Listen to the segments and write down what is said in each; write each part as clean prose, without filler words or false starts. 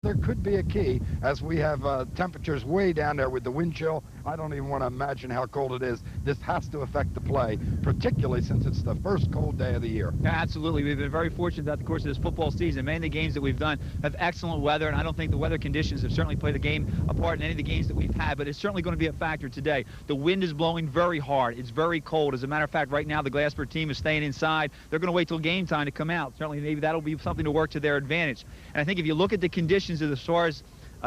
There could be a key as we have temperatures way down there with the wind chill. I don't even want to imagine how cold it is. This has to affect the play, particularly since it's the first cold day of the year. Yeah, absolutely. We've been very fortunate throughout the course of this football season. Many of the games that we've done have excellent weather, and I don't think the weather conditions have certainly played the game apart in any of the games that we've had, but it's certainly going to be a factor today. The wind is blowing very hard. It's very cold. As a matter of fact, right now the Glassboro team is staying inside. They're going to wait till game time to come out. Certainly maybe that'll be something to work to their advantage. And I think if you look at the conditions as far as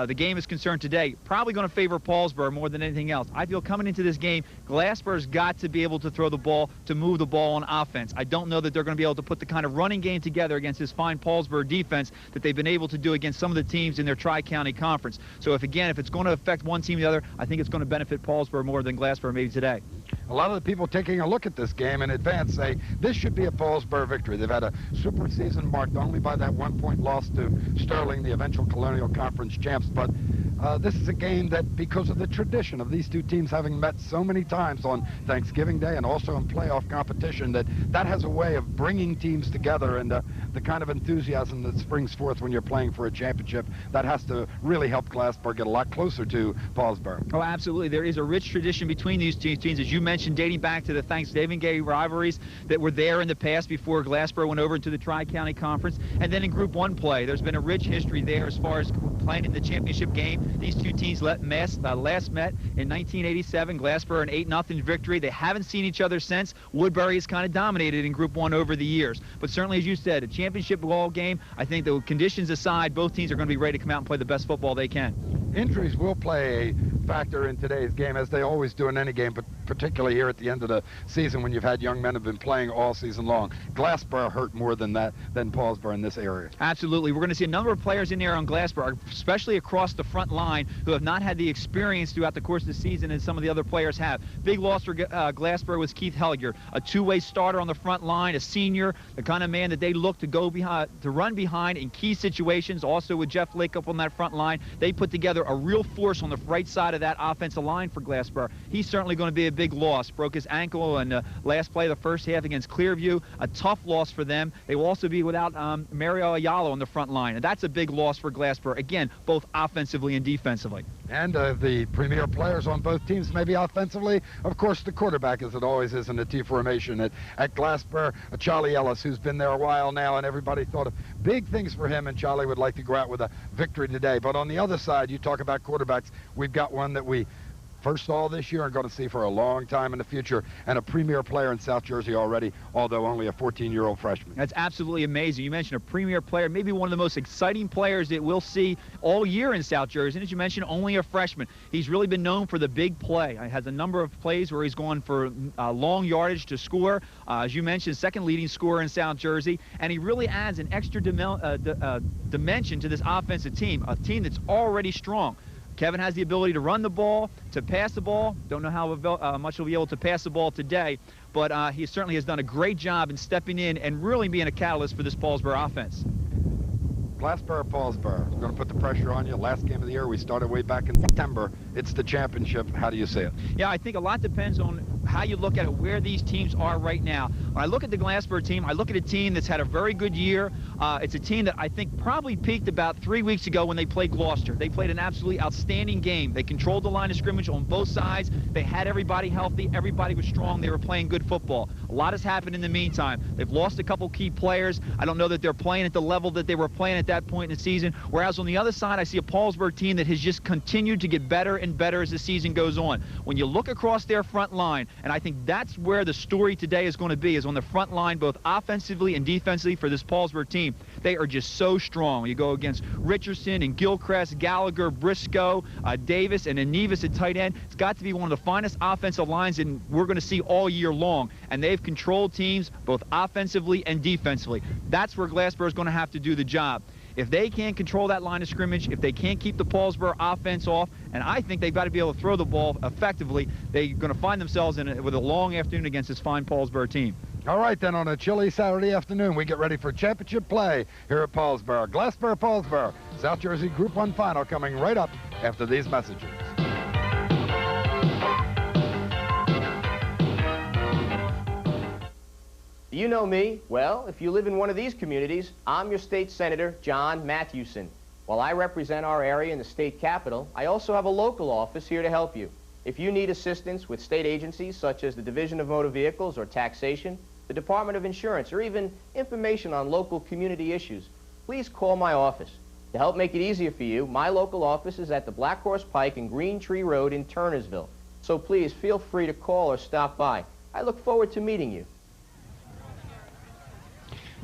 the game is concerned today, probably going to favor Paulsboro more than anything else. I feel coming into this game, Glassboro's got to be able to throw the ball, to move the ball on offense. I don't know that they're going to be able to put the kind of running game together against this fine Paulsboro defense that they've been able to do against some of the teams in their Tri-County Conference. So if it's going to affect one team or the other, I think it's going to benefit Paulsboro more than Glassboro maybe today. A lot of the people taking a look at this game in advance say this should be a Paulsboro victory. They've had a super season marked only by that 1-point loss to Sterling, the eventual Colonial Conference champs, but this is a game that, because of the tradition of these two teams having met so many times on Thanksgiving Day and also in playoff competition, that has a way of bringing teams together, and the kind of enthusiasm that springs forth when you're playing for a championship, that has to really help Glassboro get a lot closer to Paulsboro. Oh, absolutely. There is a rich tradition between these two teams, as you mentioned, dating back to the Thanksgiving Day rivalries that were there in the past before Glassboro went over into the Tri-County Conference. And then in Group 1 play, there's been a rich history there as far as playing in the championship game. These two teams last met in 1987. Glassboro an 8-0 victory. They haven't seen each other since. Woodbury has kind of dominated in Group 1 over the years. But certainly, as you said, a championship ball game, I think the conditions aside, both teams are going to be ready to come out and play the best football they can. Injuries will play a factor in today's game, as they always do in any game, but particularly here at the end of the season when you've had young men who have been playing all season long. Glassboro hurt more than Paulsboro in this area. Absolutely. We're going to see a number of players in there on Glassboro, especially across the front line, who have not had the experience throughout the course of the season as some of the other players have. Big loss for Glassboro was Keith Helliger, a two-way starter on the front line, a senior, the kind of man that they look to go behind, to run behind in key situations. Also with Jeff Lake up on that front line, they put together a real force on the right side of that offensive line for Glassboro. He's certainly going to be a big loss. Broke his ankle in the last play of the first half against Clearview. A tough loss for them. They will also be without Mario Ayala on the front line, and that's a big loss for Glassboro, again, both offensively and defensively. And the premier players on both teams, maybe offensively, of course, the quarterback, as it always is in the T formation at Glassboro, Charlie Ellis, who's been there a while now, and everybody thought of big things for him, and Charlie would like to go out with a victory today. But on the other side, you talk about quarterbacks, we've got one that we first saw this year and going to see for a long time in the future, and a premier player in South Jersey already, although only a 14-year-old freshman. That's absolutely amazing. You mentioned a premier player, maybe one of the most exciting players that we'll see all year in South Jersey. And as you mentioned, only a freshman. He's really been known for the big play. He has a number of plays where he's gone for long yardage to score. As you mentioned, second leading scorer in South Jersey, and he really adds an extra dimension to this offensive team, a team that's already strong. Kevin has the ability to run the ball, to pass the ball. Don't know how much he'll be able to pass the ball today, but he certainly has done a great job in stepping in and really being a catalyst for this Paulsboro offense. Glassboro, Paulsboro. We're going to put the pressure on you. Last game of the year, we started way back in September. It's the championship. How do you see it? Yeah, I think a lot depends on how you look at it, where these teams are right now. When I look at the Glassboro team, I look at a team that's had a very good year. It's a team that I think probably peaked about 3 weeks ago when they played Gloucester. They played an absolutely outstanding game. They controlled the line of scrimmage on both sides. They had everybody healthy. Everybody was strong. They were playing good football. A lot has happened in the meantime. They've lost a couple key players. I don't know that they're playing at the level that they were playing at that point in the season, whereas on the other side, I see a Paulsboro team that has just continued to get better and better as the season goes on. When you look across their front line, and I think that's where the story today is going to be, is on the front line, both offensively and defensively for this Paulsboro team. They are just so strong. You go against Richardson and Gilchrist, Gallagher, Briscoe, Davis, and then Nevis at tight end. It's got to be one of the finest offensive lines that we're going to see all year long, and they've controlled teams both offensively and defensively. That's where Glassboro is going to have to do the job. If they can't control that line of scrimmage, if they can't keep the Paulsboro offense off, and I think they've got to be able to throw the ball effectively, they're going to find themselves with a long afternoon against this fine Paulsboro team. All right, then, on a chilly Saturday afternoon, we get ready for championship play here at Paulsboro. Glassboro, Paulsboro, South Jersey Group 1 final coming right up after these messages. Do you know me? Well, if you live in one of these communities, I'm your state senator, John Mathewson. While I represent our area in the state capitol, I also have a local office here to help you. If you need assistance with state agencies such as the Division of Motor Vehicles or Taxation, the Department of Insurance, or even information on local community issues, please call my office. To help make it easier for you, my local office is at the Black Horse Pike and Green Tree Road in Turnersville. So please feel free to call or stop by. I look forward to meeting you.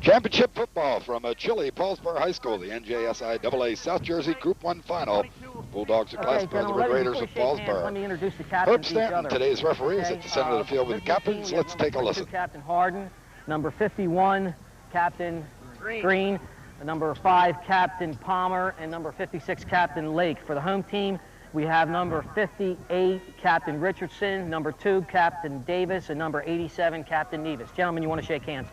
Championship football from Chile, Paulsboro High School, the NJSI AA South Jersey Group 1 final. Bulldogs of Glassboro, the Red Raiders of Paulsboro. Let me introduce the captains. Herb Stanton, today's referee, is at the center of the field with the captains. Let's take a listen. Captain Harden, number 51, Captain Green, number 5, Captain Palmer, and number 56, Captain Lake. For the home team, we have number 58, Captain Richardson, number 2, Captain Davis, and number 87, Captain Nevis. Gentlemen, you want to shake hands?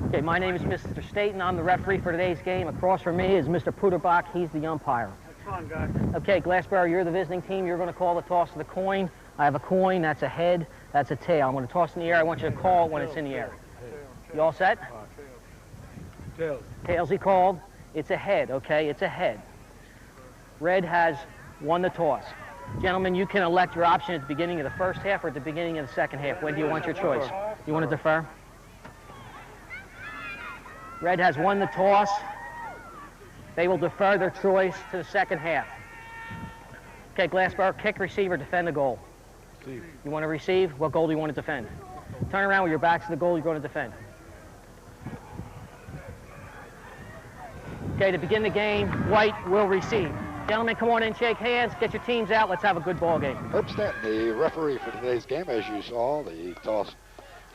Okay, my name is Mr. Staten. I'm the referee for today's game. Across from me is Mr. Puderbach. He's the umpire. That's fun, guys. Okay, Glassboro, you're the visiting team. You're going to call the toss of the coin. I have a coin. That's a head. That's a tail. I'm going to toss in the air. I want you to call it when it's in the air. You all set? Tails. Tails he called. It's a head, okay? It's a head. Red has won the toss. Gentlemen, you can elect your option at the beginning of the first half or at the beginning of the second half. When do you want your choice? You want to defer? Red has won the toss. They will defer their choice to the second half. Okay, Glassboro, kick, receive, or defend the goal. Receive. You want to receive? What goal do you want to defend? Turn around with your back to the goal you're going to defend. Okay, to begin the game, white will receive. Gentlemen, come on in, shake hands, get your teams out, let's have a good ball game. Herb Stanton, the referee for today's game. As you saw, the toss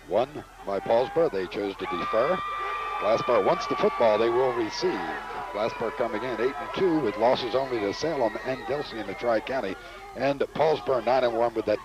won by Paulsboro. They chose to defer. Glassboro wants the football, they will receive. Glassboro coming in 8-2 with losses only to Salem and Delsey in the Tri-County. And Paulsboro 9-1 with that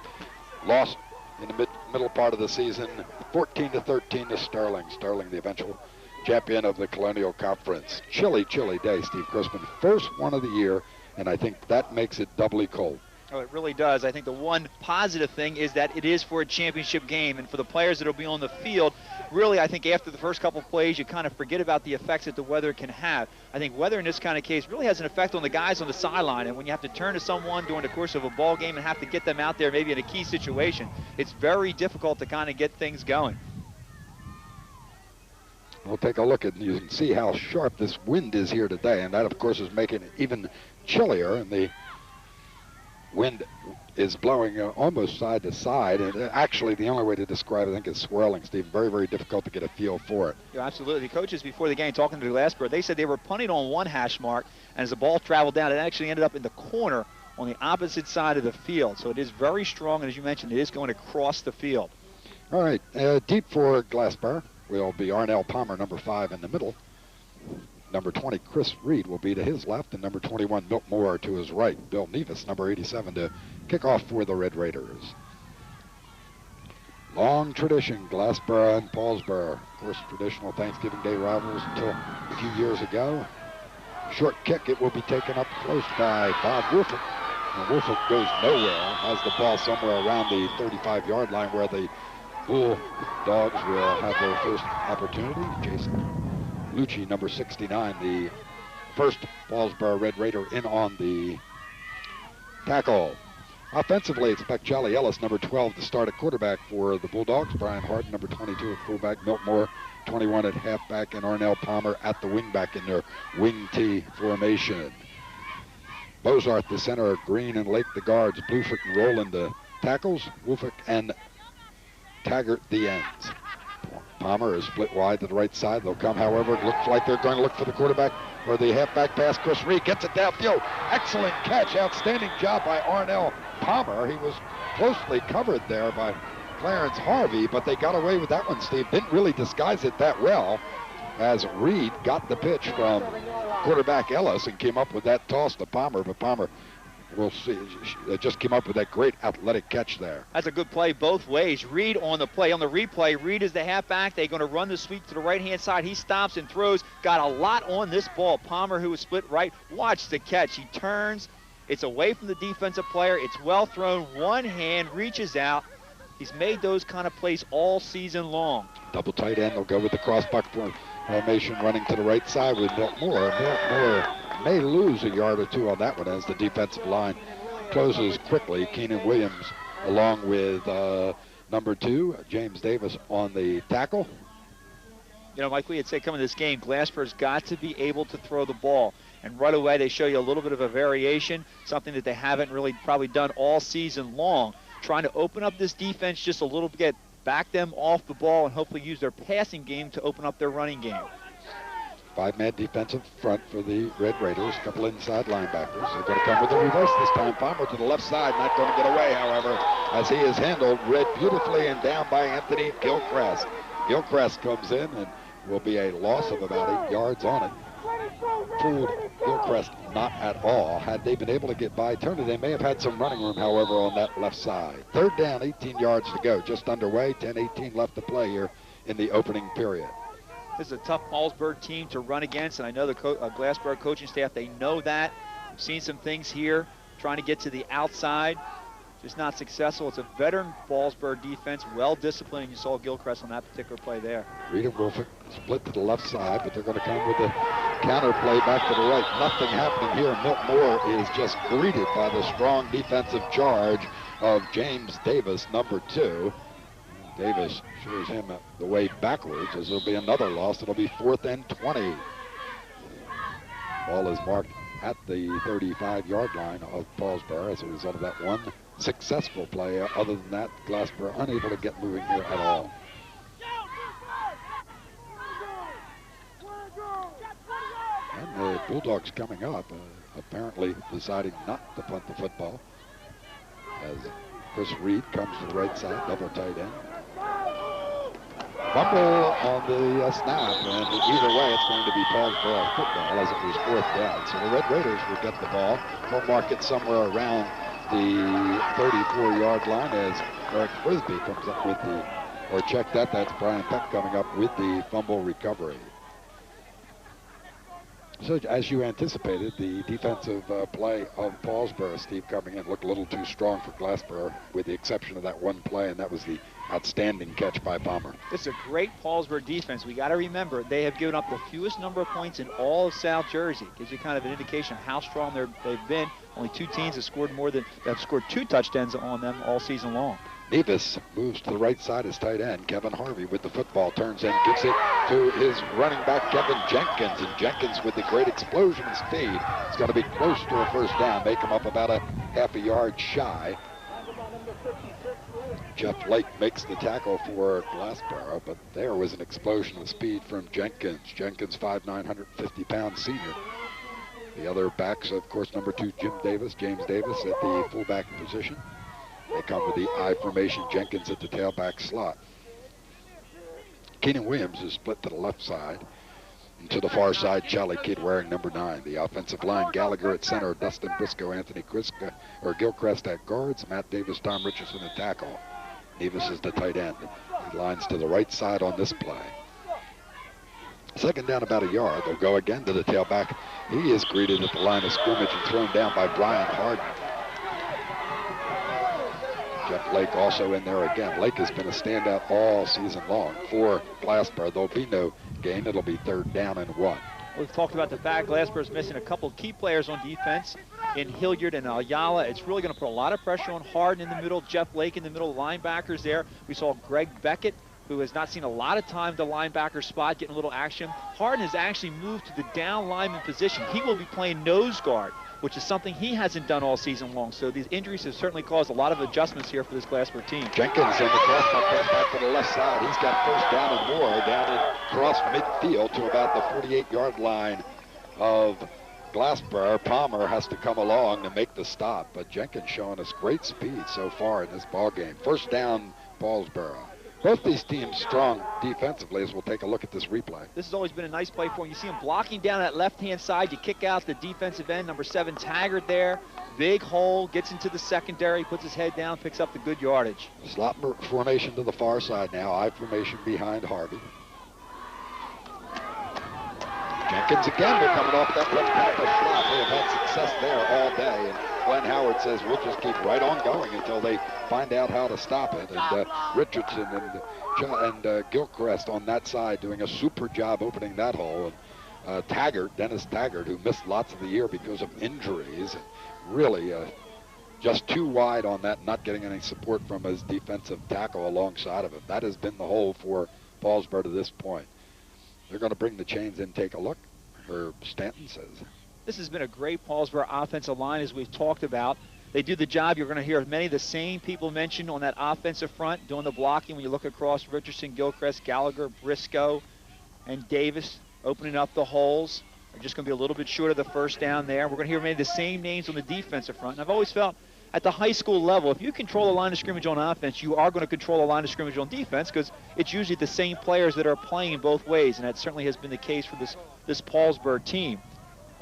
loss in the middle part of the season, 14-13 to Sterling. Sterling, the eventual champion of the Colonial Conference. Chilly, chilly day, Steve Crispin. First one of the year, and I think that makes it doubly cold. Oh, it really does. I think the one positive thing is that it is for a championship game, and for the players that will be on the field, really, I think after the first couple of plays, you kind of forget about the effects that the weather can have. I think weather in this kind of case really has an effect on the guys on the sideline, and when you have to turn to someone during the course of a ball game and have to get them out there maybe in a key situation, it's very difficult to kind of get things going. We'll take a look at, you can see how sharp this wind is here today, and that, of course, is making it even chillier, and the wind is blowing almost side to side, and actually the only way to describe it, I think, is swirling, Steve. Very, very difficult to get a feel for it. Yeah, absolutely. The coaches before the game talking to Glassboro, they said they were punting on one hash mark, and as the ball traveled down, it actually ended up in the corner on the opposite side of the field. So it is very strong, and as you mentioned, it is going across the field. All right, deep for Glassboro will be Arnell Palmer, number 5 in the middle. Number 20, Chris Reed, will be to his left, and number 21, Milt Moore, to his right. Bill Nevis, number 87, to kick off for the Red Raiders. Long tradition, Glassboro and Paulsboro. Of course, traditional Thanksgiving Day rivals until a few years ago. Short kick, it will be taken up close by Bob Wolford. And Wolford goes nowhere, has the ball somewhere around the 35-yard line where the Bulldogs will have their first opportunity. Jason Lucci, number 69, the first Paulsboro Red Raider, in on the tackle. Offensively, expect Charlie Ellis, number 12, to start at quarterback for the Bulldogs. Brian Hart, number 22, at fullback. Milt Moore, 21, at halfback. And Arnell Palmer at the wingback in their wing T formation. Bozarth, the center. Green and Lake, the guards. Bluefoot and Rowland, the tackles. Wolfick and Taggart, the ends. Palmer is split wide to the right side. They'll come, however, it looks like they're going to look for the quarterback or the halfback pass. Chris Reed gets it downfield. Excellent catch. Outstanding job by Arnell Palmer. He was closely covered there by Clarence Harvey, but they got away with that one, Steve. Didn't really disguise it that well, as Reed got the pitch from quarterback Ellis and came up with that toss to Palmer, but Palmer, we'll see, just came up with that great athletic catch there. That's a good play both ways. Reed on the play. On the replay, Reed is the halfback. They're going to run the sweep to the right-hand side. He stops and throws. Got a lot on this ball. Palmer, who was split right, watch the catch. He turns. It's away from the defensive player. It's well thrown. One hand reaches out, He's made those kind of plays all season long. Double tight end. They'll go with the cross bucket formation running to the right side with Miltmore. Miltmore may lose a yard or two on that one as the defensive line closes quickly. Keenan Williams along with number 2, James Davis on the tackle. You know, Mike, we had said coming to this game, Glassboro's got to be able to throw the ball. And right away, they show you a little bit of a variation, something that they haven't really probably done all season long. Trying to open up this defense just a little bit, back them off the ball, and hopefully use their passing game to open up their running game. 5-man defensive front for the Red Raiders. A couple inside linebackers. They're going to come with a reverse this time. Palmer to the left side, not going to get away, however, as he is handled, read beautifully and down by Anthony Gilchrist. Gilchrist comes in and will be a loss of about 8 yards on it. Fooled Gilchrist not at all. Had they been able to get by Turner, they may have had some running room, however, on that left side. 3rd down, 18 yards to go. Just underway, 10-18 left to play here in the opening period. This is a tough Paulsboro team to run against, and I know the Glassboro coaching staff, they know that. We've seen some things here, trying to get to the outside. Just not successful. It's a veteran Paulsboro defense, well-disciplined, and you saw Gilchrist on that particular play there. Reed will split to the left side, but they're going to come with the counter play back to the right. Nothing happening here. Miltmore is just greeted by the strong defensive charge of James Davis, number 2. Davis shows him the way backwards as there'll be another loss. It'll be 4th and 20. Ball is marked at the 35-yard line of Paulsboro as a result of that one successful play. Other than that, Glassboro unable to get moving here at all. And the Bulldogs coming up, apparently deciding not to punt the football as Chris Reed comes to the right side, double tight end. Fumble on the snap, and either way, it's going to be Paulsboro football as it was 4th down. So the Red Raiders will get the ball. They'll mark it somewhere around the 34-yard line as Eric Frisbee comes up with the, or check that, that's Brian Peck coming up with the fumble recovery. So as you anticipated, the defensive play of Paulsboro, Steve, coming in looked a little too strong for Glassboro with the exception of that one play, and that was the outstanding catch by Palmer. It's a great Paulsboro defense. We got to remember they have given up the fewest number of points in all of South Jersey. Gives you kind of an indication of how strong they've been. Only 2 teams have scored have scored 2 touchdowns on them all season long. Nevis moves to the right side as tight end. Kevin Harvey with the football turns in, gives it to his running back Kevin Jenkins, and Jenkins with the great explosion of speed. It's going to be close to a 1st down, make him up about a half a yard shy. Jeff Lake makes the tackle for Glassboro, but there was an explosion of speed from Jenkins. Jenkins, 5'9", 150-pound senior. The other backs, of course, number 2, James Davis at the fullback position. They come with the I formation, Jenkins at the tailback slot. Keenan Williams is split to the left side. And to the far side, Charlie Kidd wearing number 9. The offensive line, Gallagher at center, Dustin Briscoe, Anthony Gilchrist at guards, Matt Davis, Tom Richardson at tackle. Nevis is the tight end. He lines to the right side on this play. 2nd down, about a yard. They'll go again to the tailback. He is greeted at the line of scrimmage and thrown down by Brian Harden. Jeff Lake also in there again. Lake has been a standout all season long for Glassboro. There'll be no gain. It'll be 3rd down and 1. We've talked about the fact Glassboro's missing a couple of key players on defense in Hilliard and Ayala. It's really going to put a lot of pressure on Harden in the middle, Jeff Lake in the middle, linebackers there. We saw Greg Beckett, who has not seen a lot of time the linebacker spot, getting a little action. Harden has actually moved to the down lineman position. He will be playing nose guard, which is something he hasn't done all season long. So these injuries have certainly caused a lot of adjustments here for this Glassboro team. Jenkins in the crossbuck back to the left side. He's got 1st down and more down across midfield to about the 48-yard line of Glassboro. Palmer has to come along to make the stop, but Jenkins showing us great speed so far in this ball game. 1st down, Paulsboro. Both these teams strong defensively as we'll take a look at this replay. This has always been a nice play for him. You see him blocking down that left-hand side. You kick out the defensive end, number 7, Taggart there. Big hole, gets into the secondary, puts his head down, picks up the good yardage. Slot formation to the far side now. I formation behind Harvey. Jenkins again, they're coming off that left tackle slot. They have had success there all day. And Glenn Howard says we'll just keep right on going until they find out how to stop it. And Richardson and Gilchrist on that side doing a super job opening that hole. And Dennis Taggart, who missed lots of the year because of injuries, really just too wide on that, not getting any support from his defensive tackle alongside of him. That has been the hole for Paulsboro to this point. They're going to bring the chains in, take a look. Herb Stanton says. This has been a great Paulsboro offensive line, as we've talked about. They do the job. You're going to hear many of the same people mentioned on that offensive front doing the blocking. When you look across, Richardson, Gilchrist, Gallagher, Briscoe, and Davis opening up the holes. They're just going to be a little bit short of the first down there. We're going to hear many of the same names on the defensive front. And I've always felt at the high school level, if you control the line of scrimmage on offense, you are going to control the line of scrimmage on defense, because it's usually the same players that are playing both ways, and that certainly has been the case for this Paulsboro team.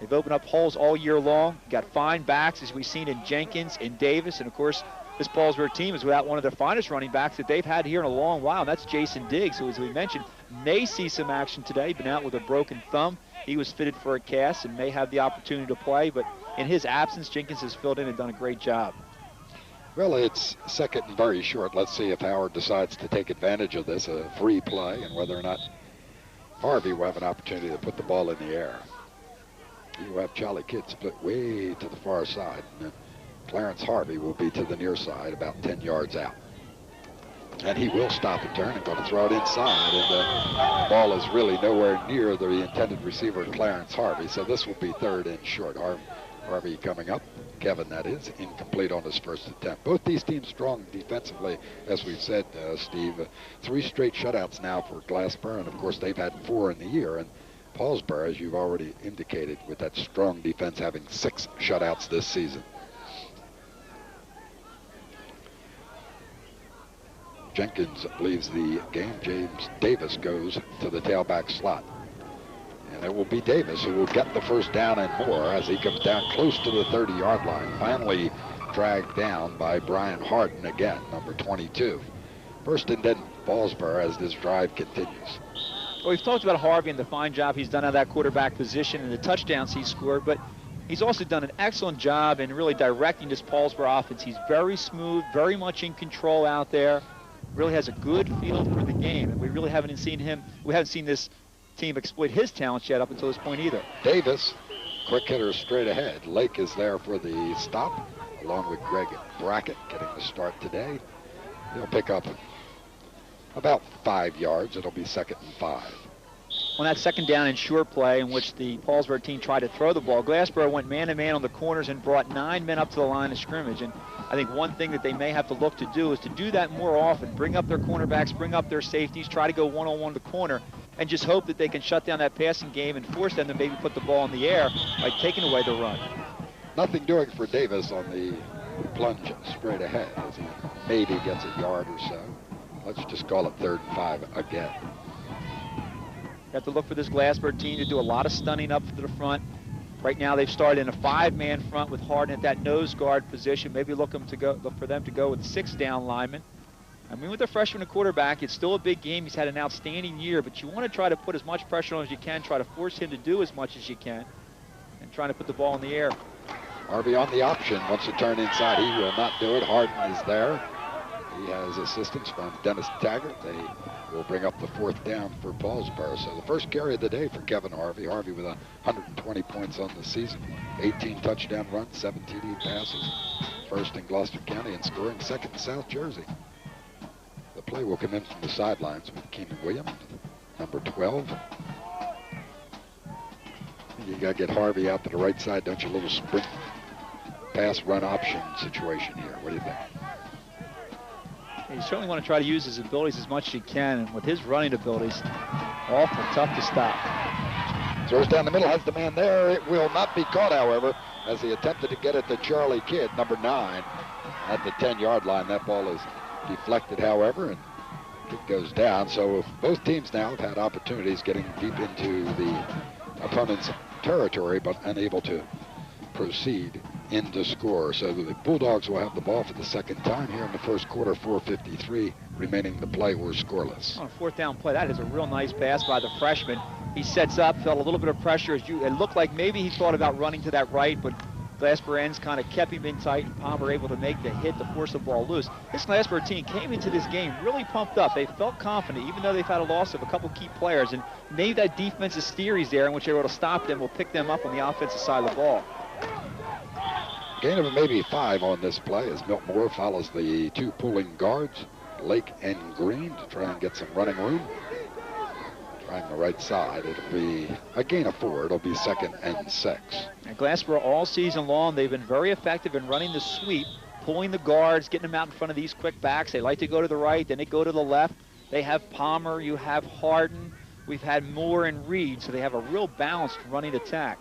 They've opened up holes all year long, got fine backs, as we've seen in Jenkins and Davis, and of course, this Paulsboro team is without one of their finest running backs that they've had here in a long while, and that's Jason Diggs, who, as we mentioned, may see some action today. Been out with a broken thumb. He was fitted for a cast and may have the opportunity to play, but in his absence, Jenkins has filled in and done a great job. Well, it's second and very short. Let's see if Howard decides to take advantage of this, a free play, and whether or not Harvey will have an opportunity to put the ball in the air. You have Charlie Kidd split way to the far side, and then Clarence Harvey will be to the near side, about 10 yards out. And he will stop and turn and going to throw it inside, and the ball is really nowhere near the intended receiver, Clarence Harvey, so this will be third and short. Harvey coming up, Kevin that is, incomplete on his first attempt. Both these teams strong defensively, as we've said, Steve. 3 straight shutouts now for Glassboro, and of course they've had 4 in the year. And Paulsboro, as you've already indicated, with that strong defense, having 6 shutouts this season. Jenkins leaves the game. James Davis goes to the tailback slot. And it will be Davis who will get the first down and more as he comes down close to the 30-yard line. Finally dragged down by Brian Harden again, number 22. First and 10 Paulsboro as this drive continues. Well, we've talked about Harvey and the fine job he's done out of that quarterback position and the touchdowns he's scored, but he's also done an excellent job in really directing this Paulsboro offense. He's very smooth, very much in control out there, really has a good feel for the game, and we really haven't seen this team exploit his talents yet up until this point either. Davis, quick hitter straight ahead. Lake is there for the stop, along with Greg Brackett getting the start today. He'll pick up about 5 yards. It'll be 2nd and 5. On that second down and short play in which the Paulsboro team tried to throw the ball, Glassboro went man-to-man on the corners and brought 9 men up to the line of scrimmage. And I think one thing that they may have to look to do is to do that more often. Bring up their cornerbacks, bring up their safeties, try to go one-on-one to the corner, and just hope that they can shut down that passing game and force them to maybe put the ball in the air by taking away the run. Nothing doing for Davis on the plunge straight ahead as he maybe gets a yard or so. Let's just call it 3rd and 5 again. You have to look for this Glassboro team to do a lot of stunning up to the front. Right now they've started in a 5-man front with Harden at that nose guard position. Maybe look for them to go with 6 down linemen. I mean, with the freshman and quarterback, it's still a big game. He's had an outstanding year, but you want to try to put as much pressure on as you can, try to force him to do as much as you can, and trying to put the ball in the air. Harvey on the option, wants to turn inside. He will not do it. Harden is there. He has assistance from Dennis Taggart. They will bring up the 4th down for Paulsboro. So the first carry of the day for Kevin Harvey. Harvey with 120 points on the season. 18 touchdown runs, 7 TD passes. First in Gloucester County and scoring 2nd in South Jersey. The play will come in from the sidelines with Keenan Williams, number 12. You got to get Harvey out to the right side, don't you? A little sprint pass run option situation here. What do you think? You certainly want to try to use his abilities as much as you can, and with his running abilities, awful tough to stop. Throws down the middle, has the man there. It will not be caught, however, as he attempted to get it to Charlie Kidd, number 9, at the 10-yard line. That ball is deflected, however, and it goes down. So both teams now have had opportunities getting deep into the opponent's territory, but unable to proceed into score. So the Bulldogs will have the ball for the 2nd time here in the first quarter. 4:53 remaining to play. We're scoreless. On a 4th down play, that is a real nice pass by the freshman. He sets up, felt a little bit of pressure. It looked like maybe he thought about running to that right, but Glassboro ends kind of kept him in tight, and Palmer able to make the hit to force the ball loose. This Glassboro team came into this game really pumped up. They felt confident, even though they've had a loss of a couple key players, and maybe that defensive series there in which they were able to stop them will pick them up on the offensive side of the ball. Gain of maybe 5 on this play as Milt Moore follows the 2 pulling guards, Lake and Green, to try and get some running room. Trying the right side. It'll be a gain of 4. It'll be 2nd and 6. And Glassboro all season long, they've been very effective in running the sweep, pulling the guards, getting them out in front of these quick backs. They like to go to the right, then they go to the left. They have Palmer, you have Harden. We've had Moore and Reed, so they have a real balanced running attack.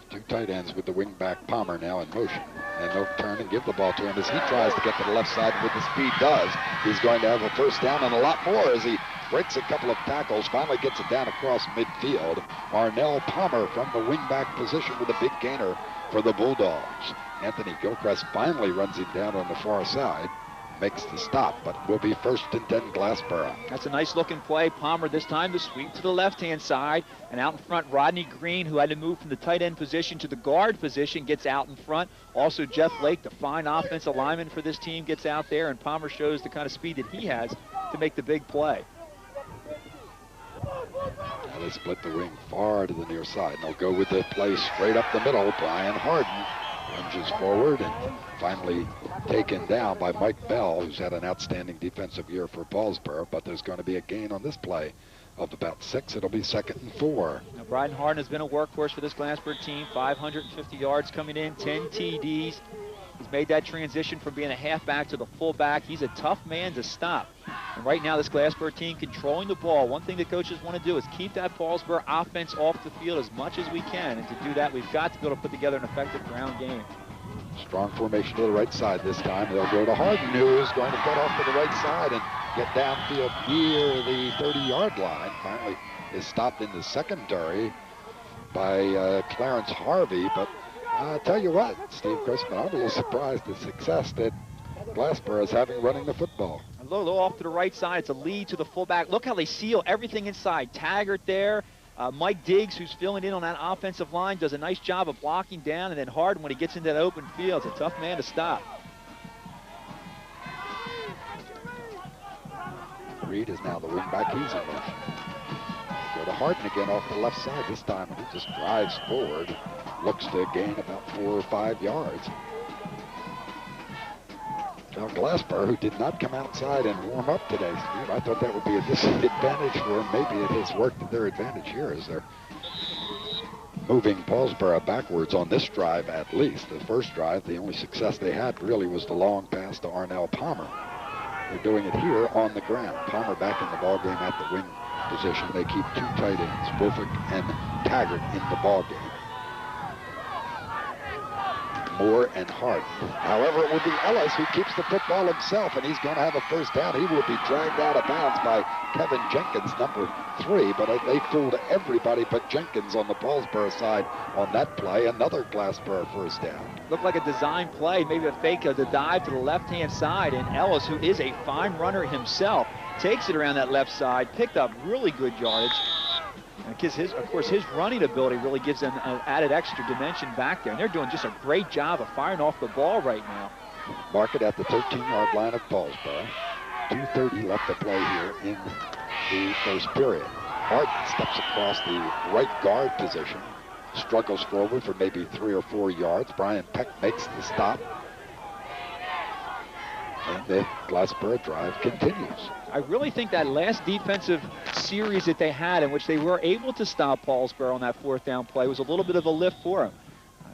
2 tight ends with the wing back Palmer now in motion. And they'll turn and give the ball to him as he tries to get to the left side with the speed does. He's going to have a first down and a lot more as he breaks a couple of tackles, finally gets it down across midfield. Arnell Palmer from the wing-back position with a big gainer for the Bulldogs. Anthony Gilchrist finally runs him down on the far side, makes the stop, but will be 1st and 10 Glassboro. That's a nice-looking play. Palmer this time to sweep to the left-hand side, and out in front, Rodney Green, who had to move from the tight end position to the guard position, gets out in front. Also, Jeff Lake, the fine offensive lineman for this team, gets out there, and Palmer shows the kind of speed that he has to make the big play. Now they split the wing far to the near side, and they'll go with the play straight up the middle. Brian Harden lunges forward and finally taken down by Mike Bell, who's had an outstanding defensive year for Paulsboro, but there's going to be a gain on this play of about 6. It'll be 2nd and 4. Now, Brian Harden has been a workhorse for this Glassboro team. 550 yards coming in, 10 TDs. He's made that transition from being a halfback to the fullback. He's a tough man to stop. And right now, this Glassboro team controlling the ball. One thing the coaches want to do is keep that Paulsboro offense off the field as much as we can. And to do that, we've got to be able to put together an effective ground game. Strong formation to the right side this time. They'll go to Harden, who's going to cut off to the right side and get downfield near the 30-yard line. Finally is stopped in the secondary by Clarence Harvey, but I'll tell you what, Steve Crispin, I'm a little surprised at the success that Glassboro is having running the football. A little off to the right side. It's a lead to the fullback. Look how they seal everything inside. Taggart there. Mike Diggs, who's filling in on that offensive line, does a nice job of blocking down. And then Harden, when he gets into that open field, it's a tough man to stop. Reed is now the wing back. He's in motion. Go to Harden again off the left side this time. He just drives forward. Looks to gain about 4 or 5 yards. Now Glassboro, who did not come outside and warm up today, Steve, I thought that would be a disadvantage for them. Maybe it has worked to their advantage here as they're moving Paulsboro backwards on this drive at least. The first drive, the only success they had really was the long pass to Arnell Palmer. They're doing it here on the ground. Palmer back in the ballgame at the wing position. They keep 2 tight ends, Wolfick and Taggart, in the ballgame. Moore and Harden. However, it will be Ellis who keeps the football himself, and he's going to have a first down. He will be dragged out of bounds by Kevin Jenkins, number 3, but they fooled everybody but Jenkins on the Paulsboro side on that play. Another Glassboro first down. Looked like a design play, maybe a fake of the dive to the left-hand side, and Ellis, who is a fine runner himself, takes it around that left side, picked up really good yardage. And of course, his running ability really gives them an added extra dimension back there. And they're doing just a great job of firing off the ball right now. Mark it at the 13-yard line of Paulsboro. 2:30 left to play here in the first period. Harden steps across the right guard position, struggles forward for maybe 3 or 4 yards. Brian Peck makes the stop. And the Glassboro drive continues. I really think that last defensive series that they had in which they were able to stop Paulsboro on that 4th down play was a little bit of a lift for them.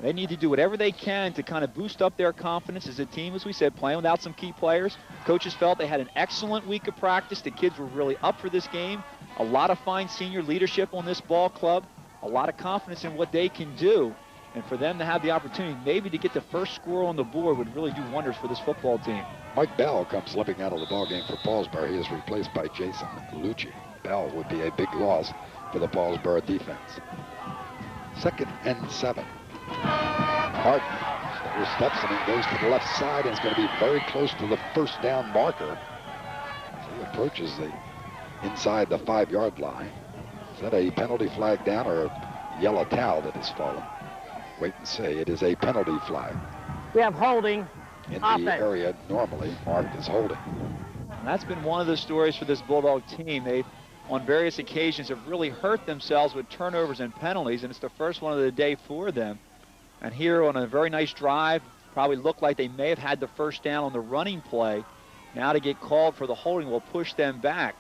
They need to do whatever they can to kind of boost up their confidence as a team, as we said, playing without some key players. Coaches felt they had an excellent week of practice. The kids were really up for this game. A lot of fine senior leadership on this ball club. A lot of confidence in what they can do. And for them to have the opportunity maybe to get the first score on the board would really do wonders for this football team. Mike Bell comes limping out of the ballgame for Paulsboro. He is replaced by Jason Lucci. Bell would be a big loss for the Paulsboro defense. 2nd and 7. Harden steps and goes to the left side and is going to be very close to the first down marker. He approaches the inside the 5-yard line. Is that a penalty flag down or a yellow towel that has fallen? wait and see. It is a penalty flag. We have holding. In Offense. the area normally marked as holding. And that's been one of the stories for this Bulldog team. They've, on various occasions, have really hurt themselves with turnovers and penalties, and it's the first one of the day for them. And here on a very nice drive, probably looked like they may have had the first down on the running play. Now to get called for the holding will push them back.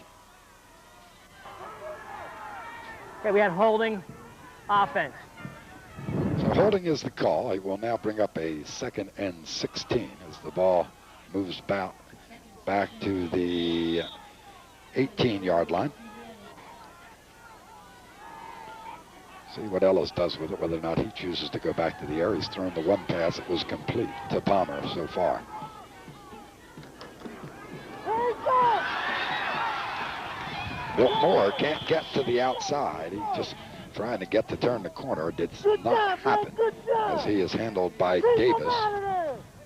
Okay, we had holding. Offense. So holding is the call. It will now bring up a 2nd and 16 as the ball moves back to the 18-yard line. See what Ellis does with it, whether or not he chooses to go back to the air. He's thrown the one pass. It was complete to Palmer so far. Bill Moore can't get to the outside. He just trying to get to turn the corner. Did not happen as he is handled by Davis.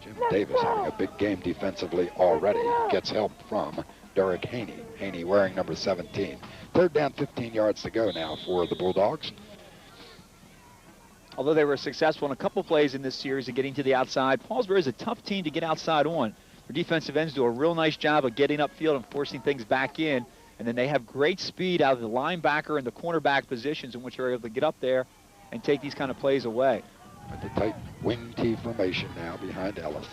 Jim Davis having a big game defensively already. Gets help from Derek Haney. Haney wearing number 17. 3rd down, 15 yards to go now for the Bulldogs. Although they were successful in a couple plays in this series of getting to the outside, Paulsboro is a tough team to get outside on. Their defensive ends do a real nice job of getting upfield and forcing things back in. And then they have great speed out of the linebacker and the cornerback positions in which they're able to get up there and take these kind of plays away. At the tight wing T formation now behind Ellis.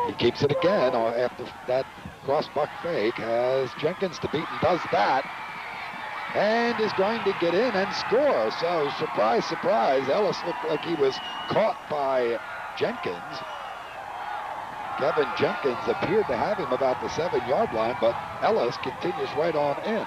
He keeps it again after that cross-buck fake. Has Jenkins to beat and does that. And is going to get in and score. So surprise, surprise. Ellis looked like he was caught by Jenkins. Kevin Jenkins appeared to have him about the 7-yard line, but Ellis continues right on in.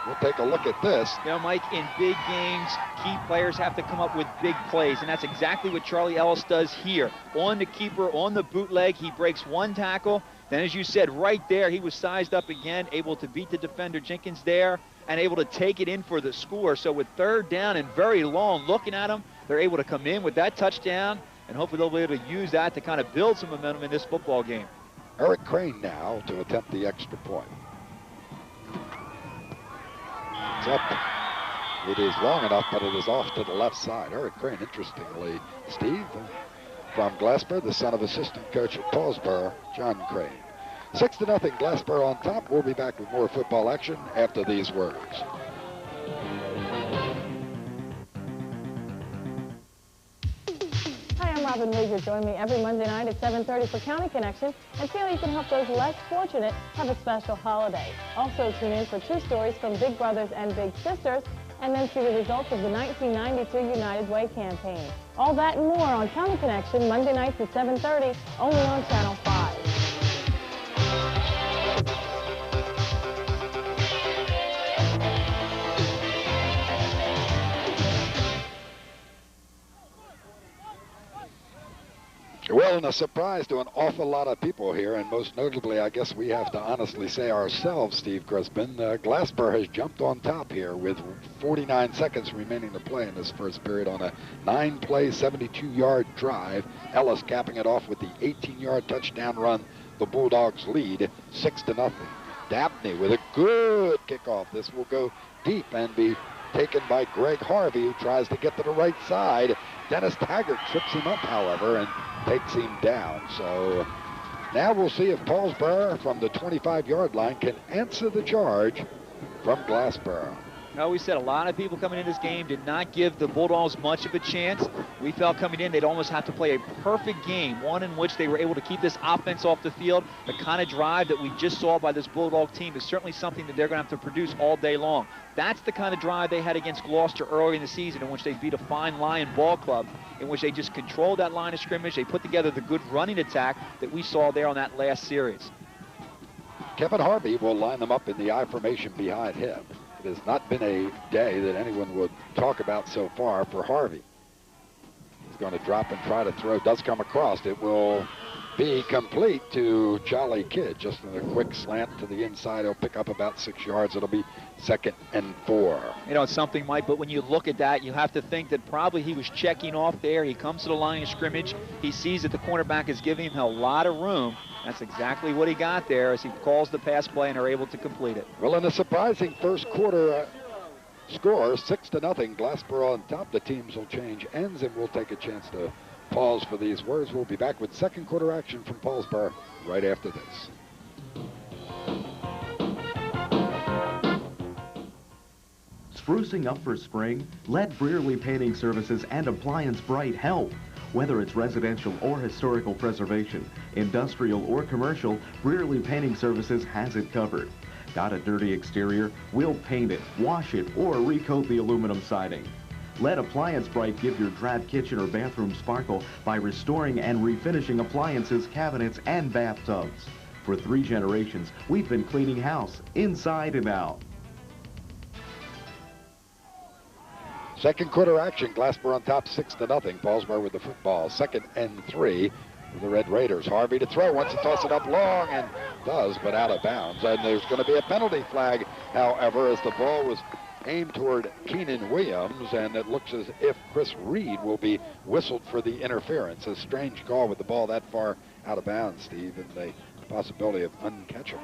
We'll take a look at this. You know, Mike, in big games, key players have to come up with big plays, and that's exactly what Charlie Ellis does here. On the keeper, on the bootleg, he breaks one tackle. Then, as you said, right there, he was sized up again, able to beat the defender Jenkins there, and able to take it in for the score. So with 3rd down and very long, looking at him, they're able to come in with that touchdown, and hopefully they'll be able to use that to kind of build some momentum in this football game. Eric Crane now to attempt the extra point. It's up. It is long enough, but it is off to the left side. Eric Crane, interestingly, Steve, from Glassboro, the son of assistant coach at Paulsboro, John Crane. 6-0, Glassboro on top. We'll be back with more football action after these words. Hi, I'm Robin Leager. Join me every Monday night at 7:30 for County Connection and see how you can help those less fortunate have a special holiday. Also tune in for 2 stories from Big Brothers and Big Sisters, and then see the results of the 1992 United Way campaign. All that and more on County Connection, Monday nights at 7:30, only on Channel 5. Well, and a surprise to an awful lot of people here, and most notably, I guess we have to honestly say ourselves, Steve Crispin, Glassboro has jumped on top here with 49 seconds remaining to play in this first period on a 9-play, 72-yard drive. Ellis capping it off with the 18-yard touchdown run. The Bulldogs lead 6-0. Dabney with a good kickoff. This will go deep and be taken by Greg Harvey, who tries to get to the right side. Dennis Taggart trips him up, however, and takes him down. So now we'll see if Paulsboro from the 25-yard line can answer the charge from Glassboro. No, we said a lot of people coming in this game did not give the Bulldogs much of a chance. We felt coming in they'd almost have to play a perfect game, one in which they were able to keep this offense off the field. The kind of drive that we just saw by this Bulldog team is certainly something that they're going to have to produce all day long. That's the kind of drive they had against Gloucester early in the season, in which they beat a fine Lion ball club, in which they just controlled that line of scrimmage. They put together the good running attack that we saw there on that last series. Kevin Harvey will line them up in the I formation behind him. It has not been a day that anyone would talk about so far for Harvey. He's going to drop and try to throw. Does come across. It will be complete to Charlie Kidd. Just in a quick slant to the inside. He'll pick up about 6 yards. It'll be 2nd and 4. You know, it's something, Mike, but when you look at that, you have to think that probably he was checking off there. He comes to the line of scrimmage. He sees that the cornerback is giving him a lot of room. That's exactly what he got there as he calls the pass play and are able to complete it. Well, in a surprising first quarter score, 6-0. Glassboro on top. The teams will change ends, and we'll take a chance to pause for these words. We'll be back with second quarter action from Paulsboro right after this. Sprucing up for spring? Let Brearley Painting Services and Appliance Bright help. Whether it's residential or historical preservation, industrial or commercial, Brearley Painting Services has it covered. Got a dirty exterior? We'll paint it, wash it, or recoat the aluminum siding. Let Appliance Bright give your drab kitchen or bathroom sparkle by restoring and refinishing appliances, cabinets, and bathtubs. For 3 generations, we've been cleaning house, inside and out. Second quarter action. Glassboro on top, 6-0. Paulsboro with the football. 2nd and 3 for the Red Raiders. Harvey to throw. Wants to toss it up long and does, but out of bounds. And there's going to be a penalty flag, however, as the ball was aimed toward Keenan Williams, and it looks as if Chris Reed will be whistled for the interference. A strange call with the ball that far out of bounds, Steve, and the possibility of uncatchable.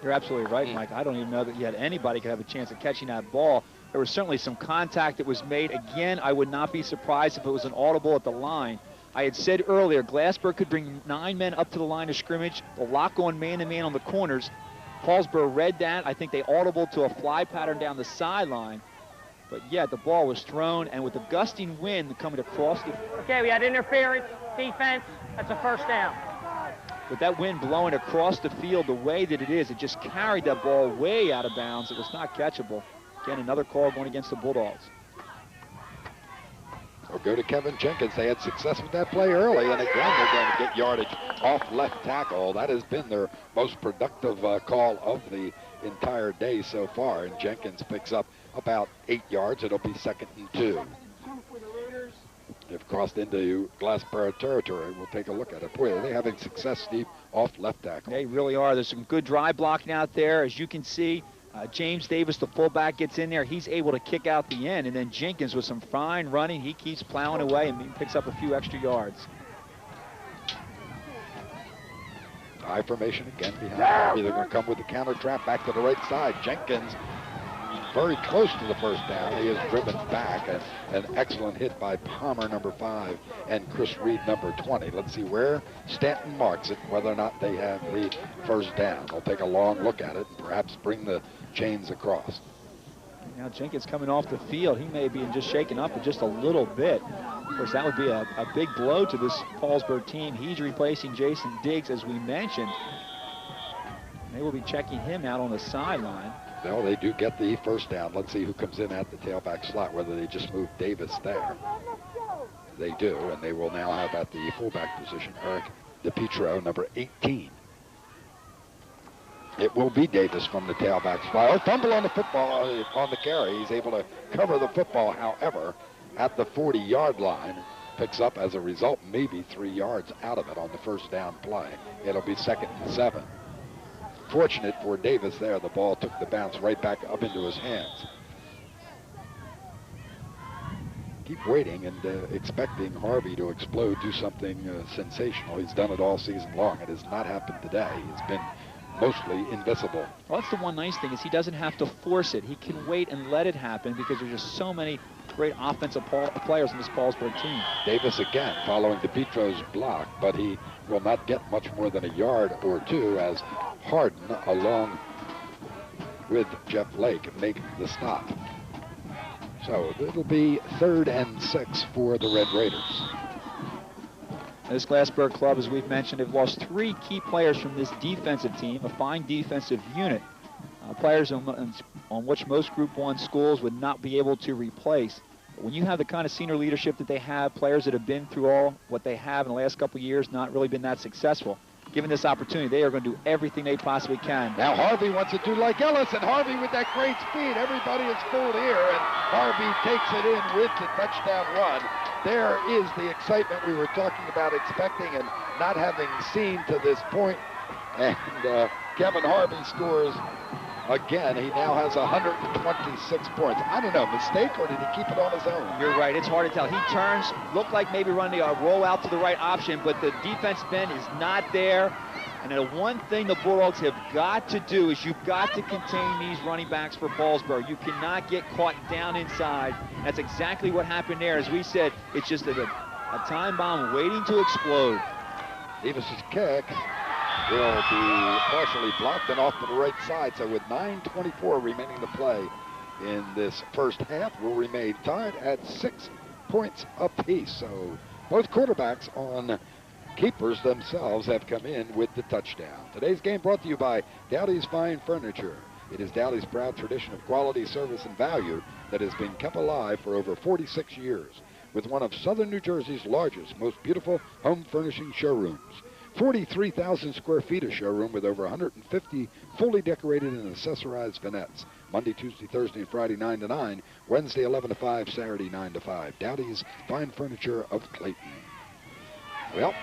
You're absolutely right, Mike. I don't even know that yet anybody could have a chance of catching that ball. There was certainly some contact that was made. Again, I would not be surprised if it was an audible at the line. I had said earlier, Glassboro could bring 9 men up to the line of scrimmage. They'll lock on man-to-man on the corners. Paulsboro read that. I think they audible to a fly pattern down the sideline. But yeah, the ball was thrown, and with the gusting wind coming across the... Okay, we had interference, defense. That's a first down. With that wind blowing across the field the way that it is, it just carried that ball way out of bounds. It was not catchable. Again, another call going against the Bulldogs. We'll go to Kevin Jenkins. They had success with that play early, and again they're going to get yardage off left tackle. That has been their most productive call of the entire day so far, and Jenkins picks up about 8 yards. It'll be 2nd and 2. They've crossed into Glassboro territory. We'll take a look at it. Boy, are they having success, Steve, off left tackle. They really are. There's some good dry blocking out there. As you can see, James Davis, the fullback, gets in there. He's able to kick out the end. And then Jenkins with some fine running. He keeps plowing away and picks up a few extra yards. I formation again behind Harvey. They're going to come with the counter trap back to the right side. Jenkins very close to the first down. He is driven back. An excellent hit by Palmer, number 5, and Chris Reed, number 20. Let's see where Stanton marks it, whether or not they have the first down. They'll take a long look at it and perhaps bring the chains across. Now Jenkins coming off the field. He may be just shaken up just a little bit. Of course, that would be a big blow to this Paulsboro team. He's replacing Jason Diggs, as we mentioned. They will be checking him out on the sideline. Well, they do get the first down. Let's see who comes in at the tailback slot, whether they just move Davis there. They do, and they will now have at the fullback position Eric DePietro, number 18. It will be Davis from the tailback spot. Oh, fumble on the football, on the carry. He's able to cover the football, however, at the 40-yard line. Picks up, as a result, maybe 3 yards out of it on the first down play. It'll be 2nd and 7. Fortunate for Davis there, the ball took the bounce right back up into his hands. Keep waiting and expecting Harvey to explode, do something sensational. He's done it all season long. It has not happened today. He's been mostly invisible. Well, that's the one nice thing, is he doesn't have to force it. He can wait and let it happen because there's just so many great offensive players in this Paulsboro team. Davis again following DePietro's block, but he will not get much more than a yard or 2 as Harden, along with Jeff Lake, make the stop. So it'll be 3rd and 6 for the Red Raiders. This Glassboro club, as we've mentioned, have lost 3 key players from this defensive team, a fine defensive unit. Players on which most Group 1 schools would not be able to replace. But when you have the kind of senior leadership that they have, players that have been through all what they have in the last couple of years, not really been that successful, given this opportunity, they are going to do everything they possibly can. Now Harvey wants to do like Ellis, and Harvey with that great speed. Everybody is full here, and Harvey takes it in with the touchdown run. There is the excitement we were talking about, expecting and not having seen to this point. And Kevin Harvey scores again. He now has 126 points. I don't know, mistake, or did he keep it on his own? You're right, it's hard to tell. He turns, looked like maybe running a roll out to the right option, but the defense bend is not there. And the one thing the Bulldogs have got to do is you've got to contain these running backs for Paulsboro. You cannot get caught down inside. That's exactly what happened there. As we said, it's just a time bomb waiting to explode. Davis's kick will be partially blocked and off to the right side. So with 9:24 remaining to play in this first half, we'll remain tied at 6 points apiece. So both quarterbacks on keepers themselves have come in with the touchdown. Today's game brought to you by Dowdy's Fine Furniture. It is Dowdy's proud tradition of quality, service, and value that has been kept alive for over 46 years with one of Southern New Jersey's largest, most beautiful home furnishing showrooms. 43,000 square feet of showroom with over 150 fully decorated and accessorized vignettes. Monday, Tuesday, Thursday, and Friday 9 to 9. Wednesday 11 to 5. Saturday 9 to 5. Dowdy's Fine Furniture of Clayton. Well,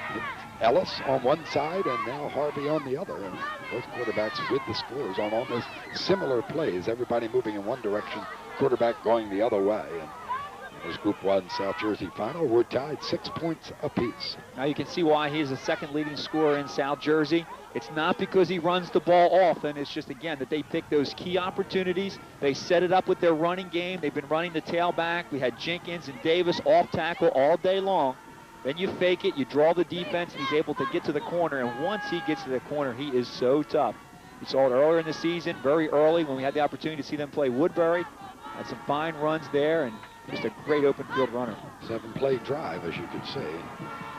Ellis on one side and now Harvey on the other. And both quarterbacks with the scores on almost similar plays. Everybody moving in one direction, quarterback going the other way. And in this Group 1 South Jersey final, we're tied 6 points apiece. Now you can see why he's the second leading scorer in South Jersey. It's not because he runs the ball often. It's just, again, that they pick those key opportunities. They set it up with their running game. They've been running the tailback. We had Jenkins and Davis off tackle all day long. Then you fake it, you draw the defense, and he's able to get to the corner. And once he gets to the corner, he is so tough. We saw it earlier in the season, very early, when we had the opportunity to see them play Woodbury. Had some fine runs there, and just a great open field runner. 7-play drive, as you can see.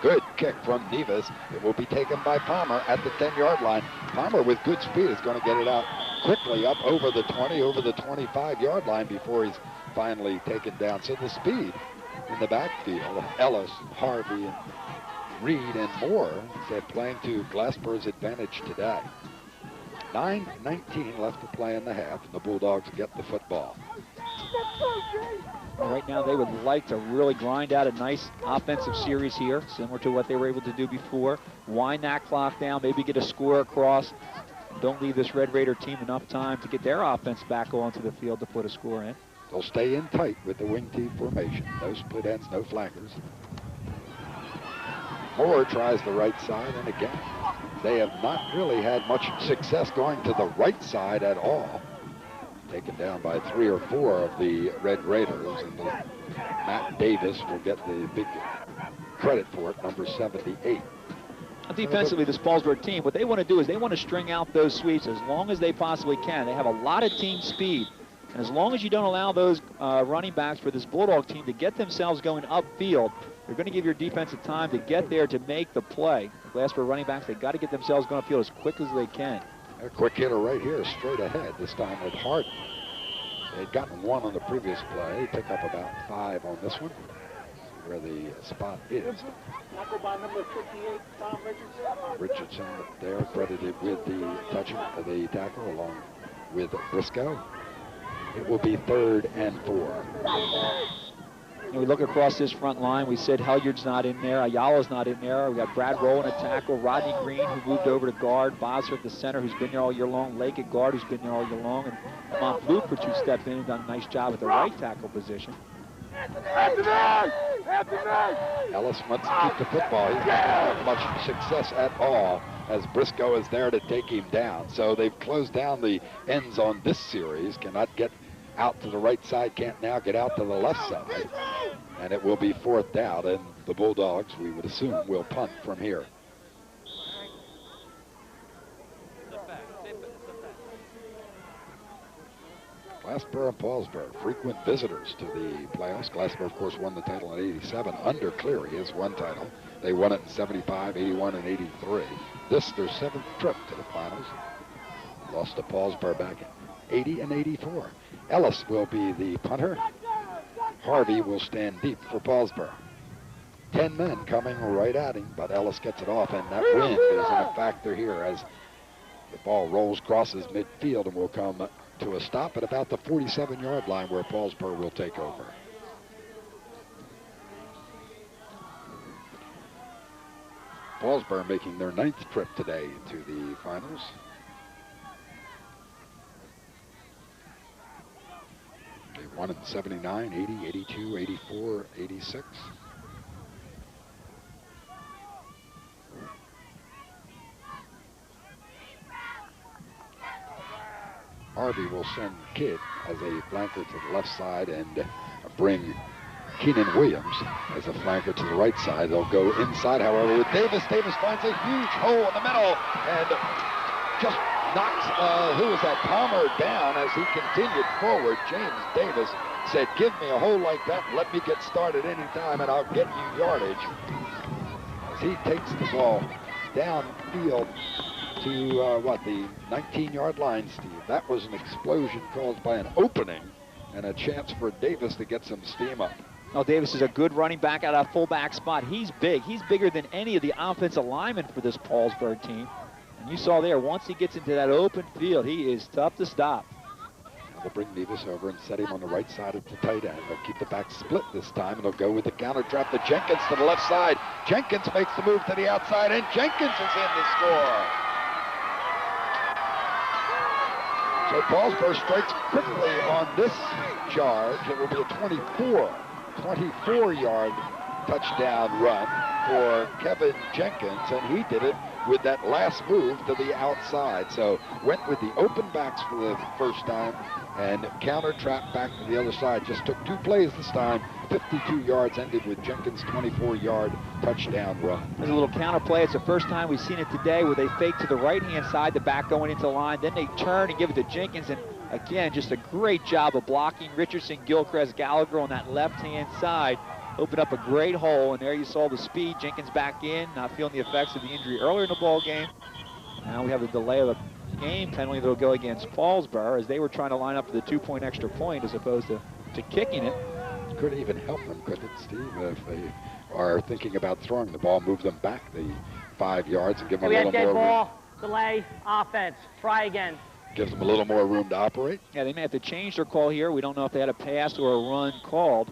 Good kick from Nevis. It will be taken by Palmer at the 10-yard line. Palmer, with good speed, is going to get it out quickly up over the 20, over the 25-yard line before he's finally taken down. So the speed in the backfield, Ellis, Harvey, and Reed, and Moore, they're playing to Glassboro's advantage today. 9:19 left to play in the half, and the Bulldogs get the football. Right now, they would like to really grind out a nice offensive series here, similar to what they were able to do before. Wind that clock down, maybe get a score across. Don't leave this Red Raider team enough time to get their offense back onto the field to put a score in. They'll stay in tight with the wing T formation. No split ends, no flankers. Moore tries the right side, and again, they have not really had much success going to the right side at all. Taken down by 3 or 4 of the Red Raiders, and Matt Davis will get the big credit for it, number 78. Defensively, this Paulsboro team, what they want to do is they want to string out those sweeps as long as they possibly can. They have a lot of team speed. And as long as you don't allow those running backs for this Bulldog team to get themselves going upfield, you're going to give your defensive time to get there to make the play. Glassboro running backs, they've got to get themselves going upfield as quick as they can. A quick hitter right here, straight ahead, this time with Hart. They'd gotten 1 on the previous play. Pick up about 5 on this one. See where the spot is. By number 58, Tom Richardson. Richardson there credited with the tackle along with Briscoe. It will be 3rd and 4. And we look across this front line. We said Helliard's not in there. Ayala's not in there. We got Brad Rowe in a tackle. Rodney Green, who moved over to guard. Bosser at the center, who's been there all year long. Lake at guard, who's been there all year long. And Mont Blupert, who stepped in and done a nice job at the right tackle position. Ellis wants to keep the football. He's not having much success at all as Briscoe is there to take him down. So they've closed down the ends on this series. Cannot get out to the right side, can't now get out to the left side. And it will be 4th down, and the Bulldogs, we would assume, will punt from here. Glassboro and Paulsboro, frequent visitors to the playoffs. Glassboro, of course, won the title in '87 under Cleary, his one title. They won it in '75, '81, and '83. This, their 7th trip to the finals. Lost to Paulsboro back in '80 and '84. Ellis will be the punter. Harvey will stand deep for Paulsboro. 10 men coming right at him, but Ellis gets it off, and that wind is a factor here as the ball rolls, crosses midfield, and will come to a stop at about the 47-yard line where Paulsboro will take over. Paulsboro making their 9th trip today to the finals. They won in 79, 80, 82, 84, 86. Harvey will send Kidd as a flanker to the left side and bring Keenan Williams as a flanker to the right side. They'll go inside, however, with Davis. Davis finds a huge hole in the middle and just knocks, who was that, Palmer down as he continued forward. James Davis said, give me a hole like that, let me get started anytime and I'll get you yardage. As he takes the ball downfield to, the 19-yard line, Steve. That was an explosion caused by an opening and a chance for Davis to get some steam up. Oh, Davis is a good running back out of fullback spot. He's big. He's bigger than any of the offensive linemen for this Paulsboro team. And you saw there, once he gets into that open field, he is tough to stop. Now they'll bring Davis over and set him on the right side of the tight end. They'll keep the back split this time, and they'll go with the counter trap to Jenkins to the left side. Jenkins makes the move to the outside, and Jenkins is in to score. So Paulsboro strikes quickly on this charge. It will be a 24-yard touchdown run for Kevin Jenkins, and he did it with that last move to the outside. So went with the open backs for the first time and counter trap back to the other side. Just took 2 plays this time. 52 yards, ended with Jenkins' 24-yard touchdown run. There's a little counter play. It's the first time we've seen it today where they fake to the right-hand side, the back going into the line. Then they turn and give it to Jenkins. And again, just a great job of blocking Richardson, Gilchrist, Gallagher on that left-hand side. Opened up a great hole, and there you saw the speed. Jenkins back in, not feeling the effects of the injury earlier in the ball game. Now we have a delay of a game penalty that will go against Paulsboro as they were trying to line up for the 2-point extra point as opposed to kicking it. Could even help them, couldn't it, Steve? If they are thinking about throwing the ball, move them back the 5 yards and give them a little more room. Ball, delay, offense, try again. Gives them a little more room to operate. Yeah, they may have to change their call here. We don't know if they had a pass or a run called.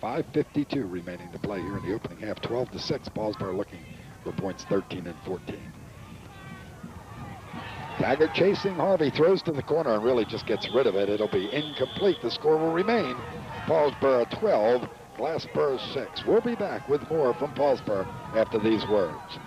5:52 remaining to play here in the opening half. 12-6. Paulsboro looking for points 13 and 14. Taggart chasing Harvey, throws to the corner and really just gets rid of it. It'll be incomplete. The score will remain Paulsboro 12, Glassboro 6. We'll be back with more from Paulsboro after these words.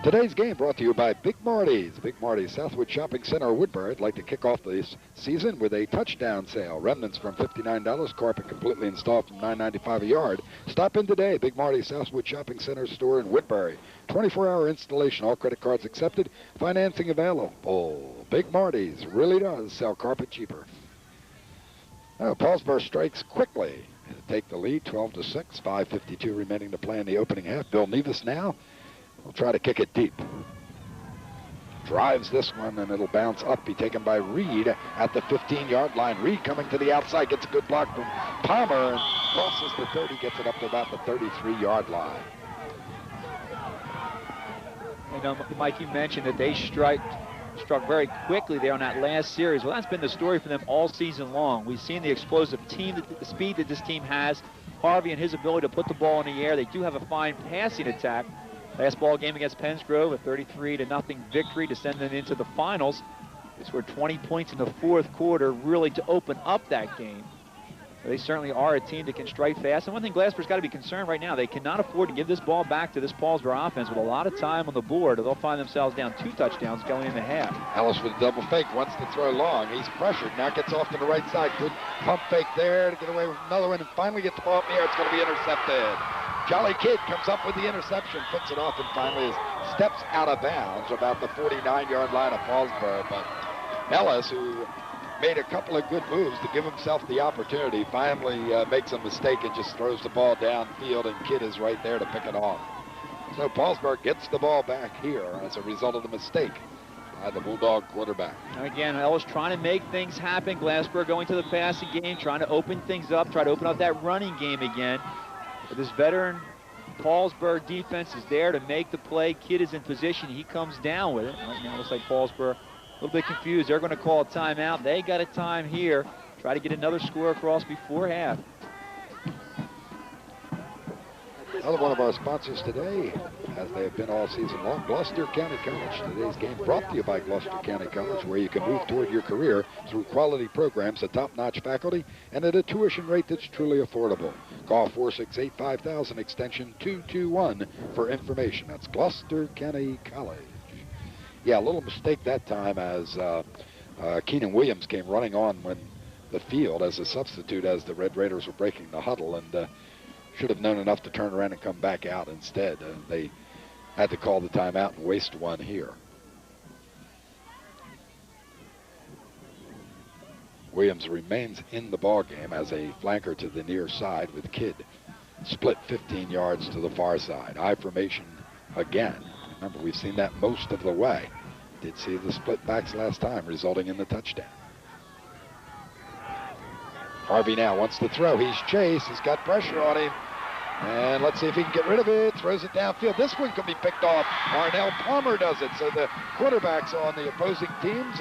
Today's game brought to you by Big Marty's. Big Marty's Southwood Shopping Center, Woodbury. Would like to kick off this season with a touchdown sale. Remnants from $59, carpet completely installed from $9.95 a yard. Stop in today, Big Marty's Southwood Shopping Center store in Woodbury. 24-hour installation, all credit cards accepted, financing available. Big Marty's really does sell carpet cheaper. Now, Paulsboro strikes quickly to take the lead, 12-6, 5:52 remaining to play in the opening half. Bill Nevis now will try to kick it deep. Drives this one, and it'll bounce up. Be taken by Reed at the 15-yard line. Reed coming to the outside, gets a good block from Palmer, and crosses the 30, gets it up to about the 33-yard line. You know, Mike, you mentioned that they struck very quickly there on that last series. Well, that's been the story for them all season long. We've seen the explosive team, the speed that this team has. Harvey and his ability to put the ball in the air. They do have a fine passing attack. Last ball game against Pennsgrove, a 33-0 victory to send them into the finals. They scored 20 points in the fourth quarter, really to open up that game. But they certainly are a team that can strike fast. And one thing Glassboro's got to be concerned right now, they cannot afford to give this ball back to this Paulsboro offense with a lot of time on the board, or they'll find themselves down 2 touchdowns going in the half. Ellis with a double fake, wants to throw long. He's pressured, now gets off to the right side. Good pump fake there to get away with another one, and finally gets the ball up in the air. It's going to be intercepted. Jolly Kid comes up with the interception, puts it off, and finally steps out of bounds about the 49-yard line of Paulsboro. But Ellis, who made a couple of good moves to give himself the opportunity, finally makes a mistake and just throws the ball downfield, and Kid is right there to pick it off. So Paulsboro gets the ball back here as a result of the mistake by the Bulldog quarterback. And again, Ellis trying to make things happen. Glassboro going to the passing game, trying to open things up, try to open up that running game again. But this veteran Paulsboro defense is there to make the play. Kid is in position. He comes down with it. Right now, it looks like Paulsboro a little bit confused. They're going to call a timeout. They got a time here. Try to get another score across before half. Another one of our sponsors today, as they have been all season long. Gloucester County College. Today's game brought to you by Gloucester County College, where you can move toward your career through quality programs, a top-notch faculty, and at a tuition rate that's truly affordable. Call 468-5000 extension 221 for information. That's Gloucester County College. Yeah, a little mistake that time as Keenan Williams came running on when the field as a substitute as the Red Raiders were breaking the huddle, and should have known enough to turn around and come back out instead. They had to call the timeout and waste one here. Williams remains in the ball game as a flanker to the near side with Kidd split 15 yards to the far side. I formation again. Remember, we've seen that most of the way. Did see the split backs last time, resulting in the touchdown. Harvey now wants to throw. He's chased. He's got pressure on him. And let's see if he can get rid of it. Throws it downfield. This one could be picked off. Arnell Palmer does it. So the quarterbacks on the opposing teams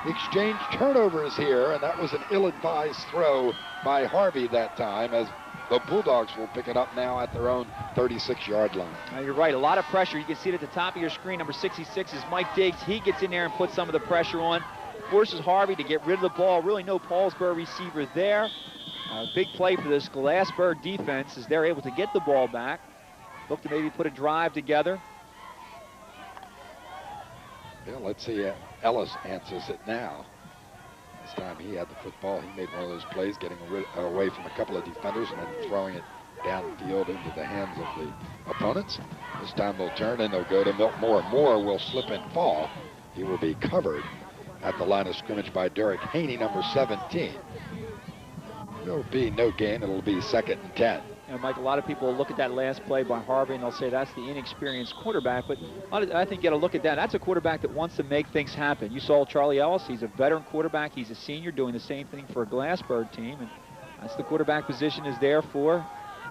exchange turnovers here. And that was an ill-advised throw by Harvey that time, as the Bulldogs will pick it up now at their own 36-yard line. Now you're right. A lot of pressure. You can see it at the top of your screen. Number 66 is Mike Diggs. He gets in there and puts some of the pressure on. Forces Harvey to get rid of the ball. Really no Paulsboro receiver there. Big play for this Glassboro defense as they're able to get the ball back. Look to maybe put a drive together. Yeah, let's see. Ellis answers it now. This time he had the football. He made one of those plays, getting away from a couple of defenders and then throwing it downfield into the hands of the opponents. This time they'll turn and they'll go to Milt Moore. Moore will slip and fall. He will be covered at the line of scrimmage by Derek Haney, number 17. There'll be no gain. It'll be 2nd and 10. And Mike, a lot of people will look at that last play by Harvey and they'll say that's the inexperienced quarterback, but I think you got to look at that. That's a quarterback that wants to make things happen. You saw Charlie Ellis. He's a veteran quarterback. He's a senior doing the same thing for a Glassboro team, and that's the quarterback position is there for,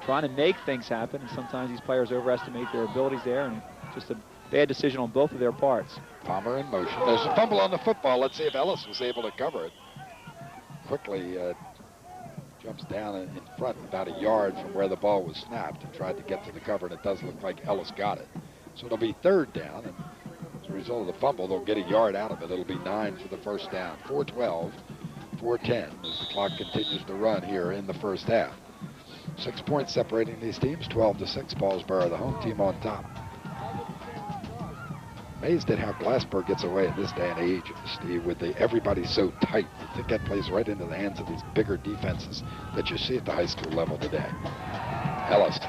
trying to make things happen, and sometimes these players overestimate their abilities there, and just a bad decision on both of their parts. Palmer in motion. There's a fumble on the football. Let's see if Ellis was able to cover it. Quickly jumps down in front about a yard from where the ball was snapped and tried to get to the cover, and it does look like Ellis got it. So it'll be 3rd down, and as a result of the fumble, they'll get a yard out of it. It'll be 9 for the first down. 4-12, 4-10 as the clock continues to run here in the first half. 6 points separating these teams, 12-6. Paulsboro, the home team, on top. Amazed at how Glassboro gets away in this day and age, Steve, with everybody so tight. I think that plays right into the hands of these bigger defenses that you see at the high school level today. Ellis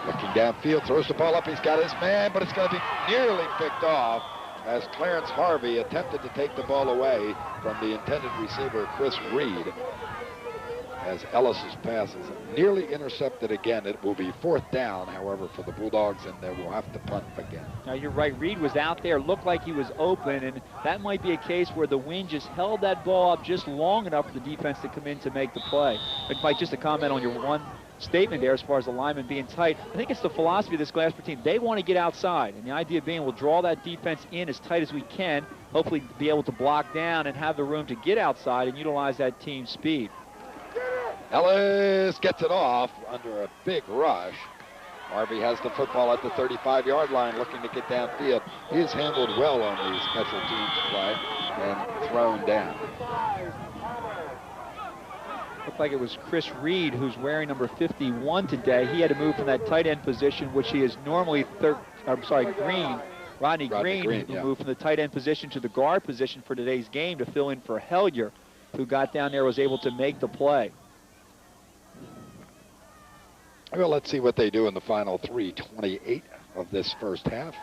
looking downfield, throws the ball up. He's got his man, but it's going to be nearly picked off as Clarence Harvey attempted to take the ball away from the intended receiver, Chris Reed. As Ellis's pass is nearly intercepted again. It will be 4th down, however, for the Bulldogs, and they will have to punt again. Now you're right, Reed was out there, looked like he was open, and that might be a case where the wind just held that ball up just long enough for the defense to come in to make the play. But Mike, just a comment on your one statement there as far as the linemen being tight. I think it's the philosophy of this Glassboro team. They want to get outside, and the idea being we'll draw that defense in as tight as we can, hopefully be able to block down and have the room to get outside and utilize that team speed. Ellis gets it off under a big rush. Harvey has the football at the 35-yard line, looking to get downfield. He is handled well on the special teams play and thrown down. Looked like it was Chris Reed, who's wearing number 51 today. He had to move from that tight end position, which he is normally Green. Rodney Green, who moved from the tight end position to the guard position for today's game to fill in for Hellier, who got down there, was able to make the play. Well, let's see what they do in the final 3:28 of this first half.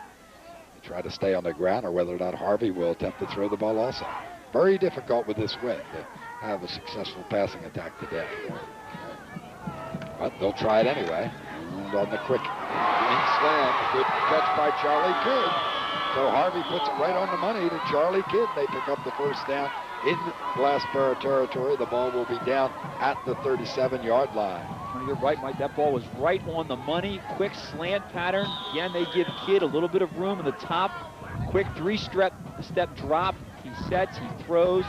They try to stay on the ground, or whether or not Harvey will attempt to throw the ball also. Very difficult with this wind to have a successful passing attack today. But they'll try it anyway. And on the quick slam, good catch by Charlie Kidd. So Harvey puts it right on the money to Charlie Kidd. They pick up the first down in Glassboro territory. The ball will be down at the 37-yard line. You're right, Mike. That ball was right on the money. Quick slant pattern. Again, they give Kidd a little bit of room in the top. Quick 3-step drop. He sets, he throws.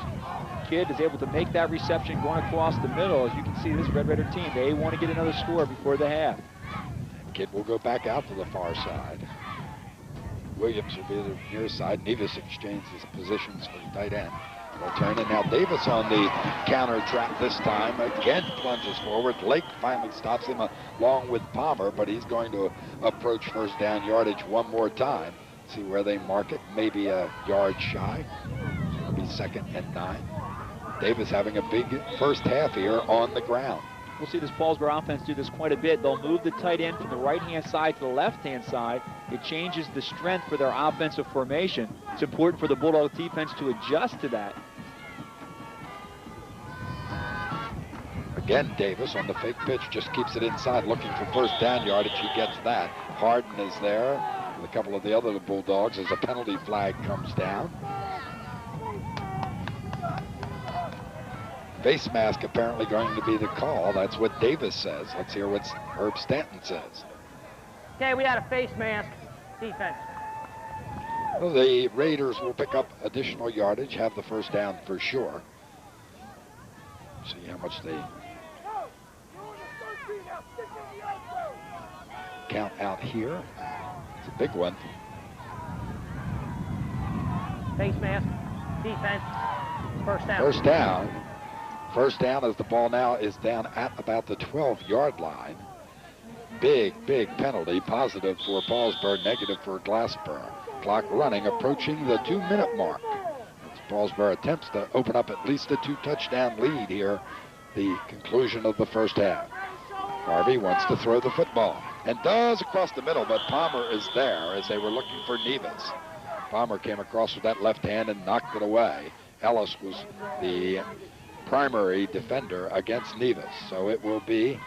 Kidd is able to make that reception going across the middle. As you can see, this Red Raider team, they want to get another score before the half. Kidd will go back out to the far side. Williams will be the near side. Nevis exchanges positions for the tight end. They'll turn, and now Davis on the counter trap this time. Again plunges forward. Lake finally stops him along with Palmer, but he's going to approach first down yardage one more time. See where they mark it. Maybe a yard shy. It'll be 2nd and 9. Davis having a big first half here on the ground. We'll see this Paulsboro offense do this quite a bit. They'll move the tight end from the right-hand side to the left-hand side. It changes the strength for their offensive formation. It's important for the Bulldog defense to adjust to that. Again, Davis on the fake pitch just keeps it inside, looking for first down yardage. He gets that. Harden is there with a couple of the other Bulldogs as a penalty flag comes down. Face mask apparently going to be the call. That's what Davis says. Let's hear what Herb Stanton says. Okay, we had a face mask. Defense. Well, the Raiders will pick up additional yardage, have the first down for sure. See how much they count out here. It's a big one. Face mask. Defense. First down. First down. First down as the ball now is down at about the 12-yard line. Big penalty. Positive for Paulsboro, negative for Glassboro. Clock running, approaching the 2-minute mark. As Paulsboro attempts to open up at least a 2-touchdown lead here, the conclusion of the first half. Harvey wants to throw the football and does across the middle, but Palmer is there as they were looking for Nevis. Palmer came across with that left hand and knocked it away. Ellis was the primary defender against Nevis. So it will be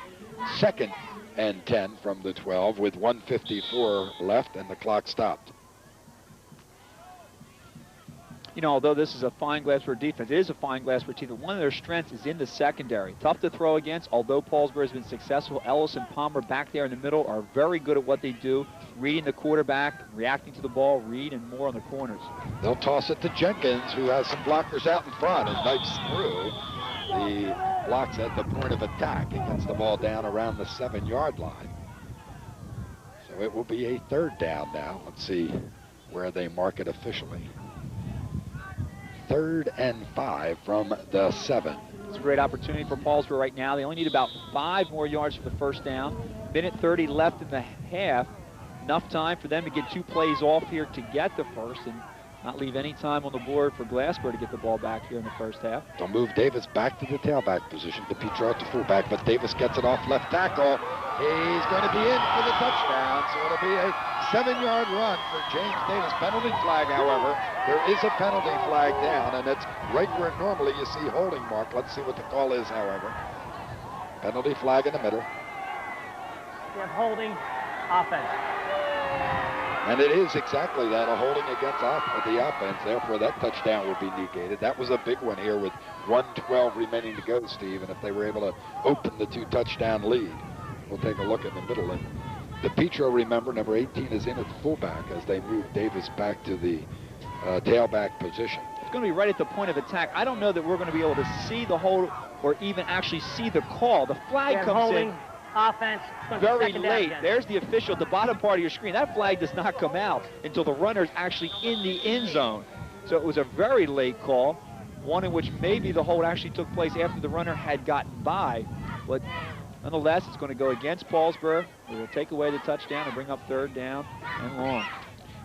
2nd and 10 from the 12 with 1:54 left and the clock stopped. You know, although this is a fine Glassboro defense, it is a fine Glassboro team. One of their strengths is in the secondary. Tough to throw against, although Paulsboro has been successful. Ellis and Palmer back there in the middle are very good at what they do, reading the quarterback, reacting to the ball, read, and more on the corners. They'll toss it to Jenkins, who has some blockers out in front and knifes through the blocks at the point of attack. He gets the ball down around the 7-yard line. So it will be a 3rd down now. Let's see where they mark it officially. 3rd and 5 from the 7. It's a great opportunity for Paulsboro right now. They only need about 5 more yards for the first down. Minute 30 left in the half. Enough time for them to get 2 plays off here to get the first and not leave any time on the board for Glassboro to get the ball back here in the first half. They'll move Davis back to the tailback position. DePietro at the fullback, but Davis gets it off left tackle. He's going to be in for the touchdown, so it'll be a 7-yard run for James Davis. Penalty flag, however. There is a penalty flag down, and it's right where normally you see holding mark. Let's see what the call is, however. Penalty flag in the middle. We have holding offense. And it is exactly that, a holding against the offense. Therefore, that touchdown will be negated. That was a big one here with 1:12 remaining to go, Steve. And if they were able to open the 2-touchdown lead, we'll take a look in the middle. And DePietro, remember, number 18 is in at fullback as they move Davis back to the tailback position. It's going to be right at the point of attack. I don't know that we're going to be able to see the hold or even actually see the call. The flag comes holding. in. Offense. Very late. There's the official at the bottom part of your screen. That flag does not come out until the runner's actually in the end zone. So it was a very late call, one in which maybe the hold actually took place after the runner had gotten by. But nonetheless, it's going to go against Paulsboro. It will take away the touchdown and bring up 3rd down and long.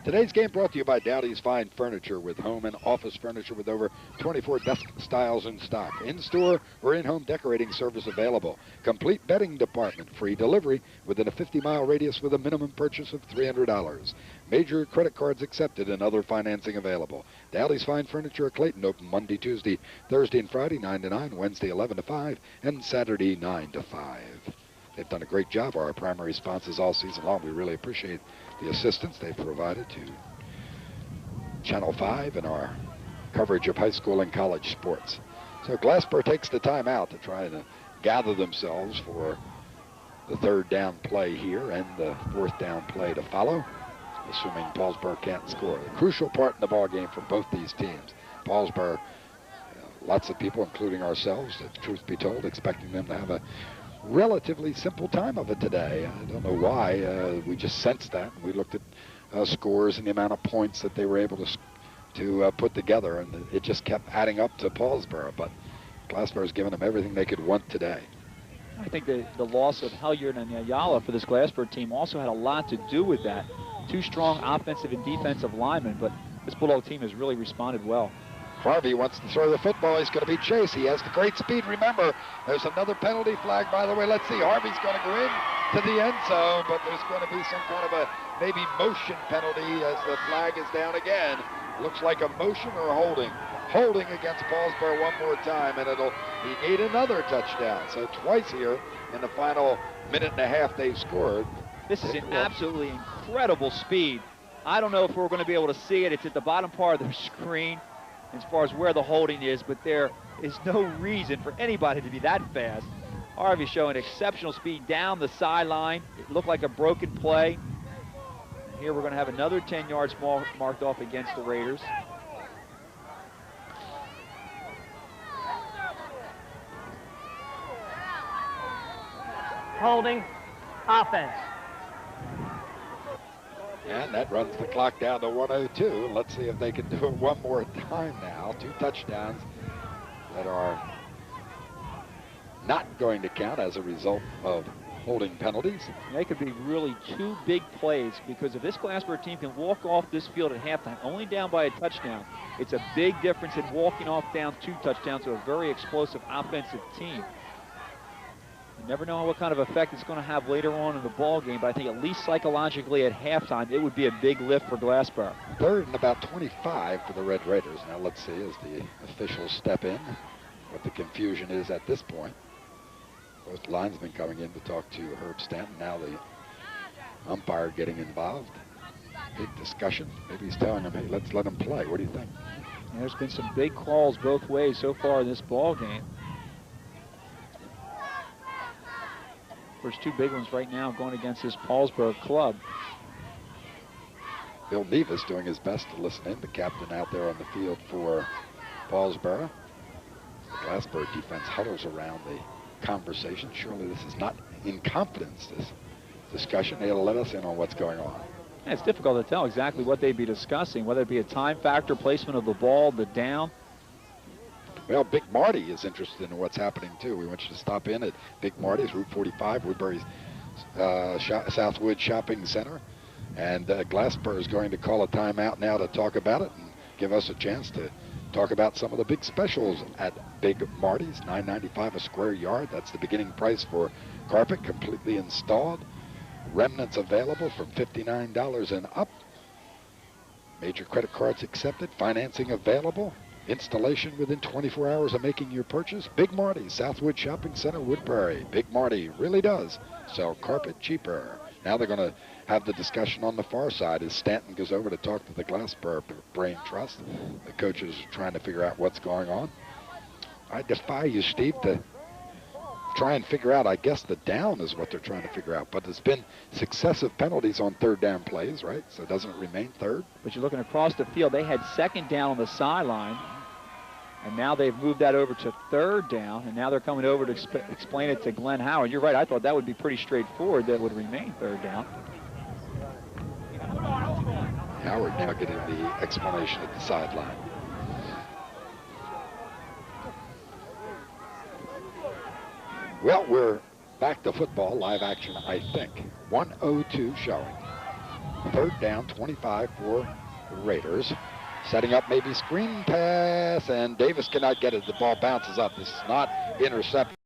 Today's game brought to you by Dowdy's Fine Furniture, with home and office furniture with over 24 desk styles in stock. In-store or in-home decorating service available. Complete bedding department, free delivery within a 50-mile radius with a minimum purchase of $300. Major credit cards accepted and other financing available. Dowdy's Fine Furniture at Clayton, open Monday, Tuesday, Thursday, and Friday 9 to 9, Wednesday 11 to 5, and Saturday 9 to 5. They've done a great job, our primary sponsors, all season long. We really appreciate the assistance they've provided to Channel 5 and our coverage of high school and college sports. So Glassboro takes the time out to try to gather themselves for the 3rd down play here and the 4th down play to follow, assuming Paulsboro can't score. The crucial part in the ball game for both these teams. Paulsboro, lots of people, including ourselves, if truth be told, expecting them to have a relatively simple time of it today. I don't know why. We just sensed that. We looked at scores and the amount of points that they were able to put together, and it just kept adding up to Paulsboro. But Glassboro's given them everything they could want today. I think the loss of Helyard and Ayala for this Glassboro team also had a lot to do with that. Two strong offensive and defensive linemen, but this Bulldog team has really responded well. Harvey wants to throw the football. He's going to be chased. He has the great speed. Remember, there's another penalty flag, by the way. Let's see. Harvey's going to go in to the end zone, but there's going to be some kind of a maybe motion penalty as the flag is down again. Looks like a motion or a holding. Holding against Paulsboro one more time, and he need another touchdown. So twice here in the final minute and a half they've scored. This is an absolutely incredible speed. I don't know if we're going to be able to see it. It's at the bottom part of the screen as far as where the holding is, but there is no reason for anybody to be that fast. Harvey showing exceptional speed down the sideline. It looked like a broken play. And here we're going to have another 10 yards marked off against the Raiders. Holding, offense. And that runs the clock down to 1:02. Let's see if they can do it one more time now. 2 touchdowns that are not going to count as a result of holding penalties. They could be really 2 big plays, because if this Glassboro team can walk off this field at halftime only down by a touchdown, it's a big difference in walking off down 2 touchdowns to a very explosive offensive team. You never know what kind of effect it's going to have later on in the ball game, but I think at least psychologically at halftime, it would be a big lift for Glassboro. 3rd and about 25 for the Red Raiders. Now let's see as the officials step in what the confusion is at this point. Both linesmen coming in to talk to Herb Stanton. Now the umpire getting involved. Big discussion. Maybe he's telling them, hey, let's let them play. What do you think? There's been some big calls both ways so far in this ball game. There's 2 big ones right now going against this Paulsboro club. Bill Nevis doing his best to listen in, the captain out there on the field for Paulsboro. The Glassboro defense huddles around the conversation. Surely this is not in confidence, this discussion. They'll let us in on what's going on. Yeah, it's difficult to tell exactly what they'd be discussing, whether it be a time factor, placement of the ball, the down. Well, Big Marty is interested in what's happening, too. We want you to stop in at Big Marty's, Route 45, Woodbury's Southwood Shopping Center. And Glassboro is going to call a timeout now to talk about it and give us a chance to talk about some of the big specials at Big Marty's. $9.95 a square yard. That's the beginning price for carpet, completely installed. Remnants available from $59 and up. Major credit cards accepted. Financing available. Installation within 24 hours of making your purchase. Big Marty, Southwood Shopping Center, Woodbury. Big Marty really does sell carpet cheaper. Now they're going to have the discussion on the far side as Stanton goes over to talk to the Glassboro Brain Trust. The coaches are trying to figure out what's going on. I defy you, Steve, to try and figure out. I guess the down is what they're trying to figure out. But there's been successive penalties on 3rd down plays, right? So doesn't it remain 3rd? But you're looking across the field. They had 2nd down on the sideline, and now they've moved that over to 3rd down, and now they're coming over to explain it to Glenn Howard. You're right. I thought that would be pretty straightforward. That would remain 3rd down. Howard now getting the explanation at the sideline. Well, we're back to football, live action, I think. 1:02 showing. 3rd down, 25 for the Raiders. Setting up maybe screen pass, and Davis cannot get it. The ball bounces up. This is not intercepted.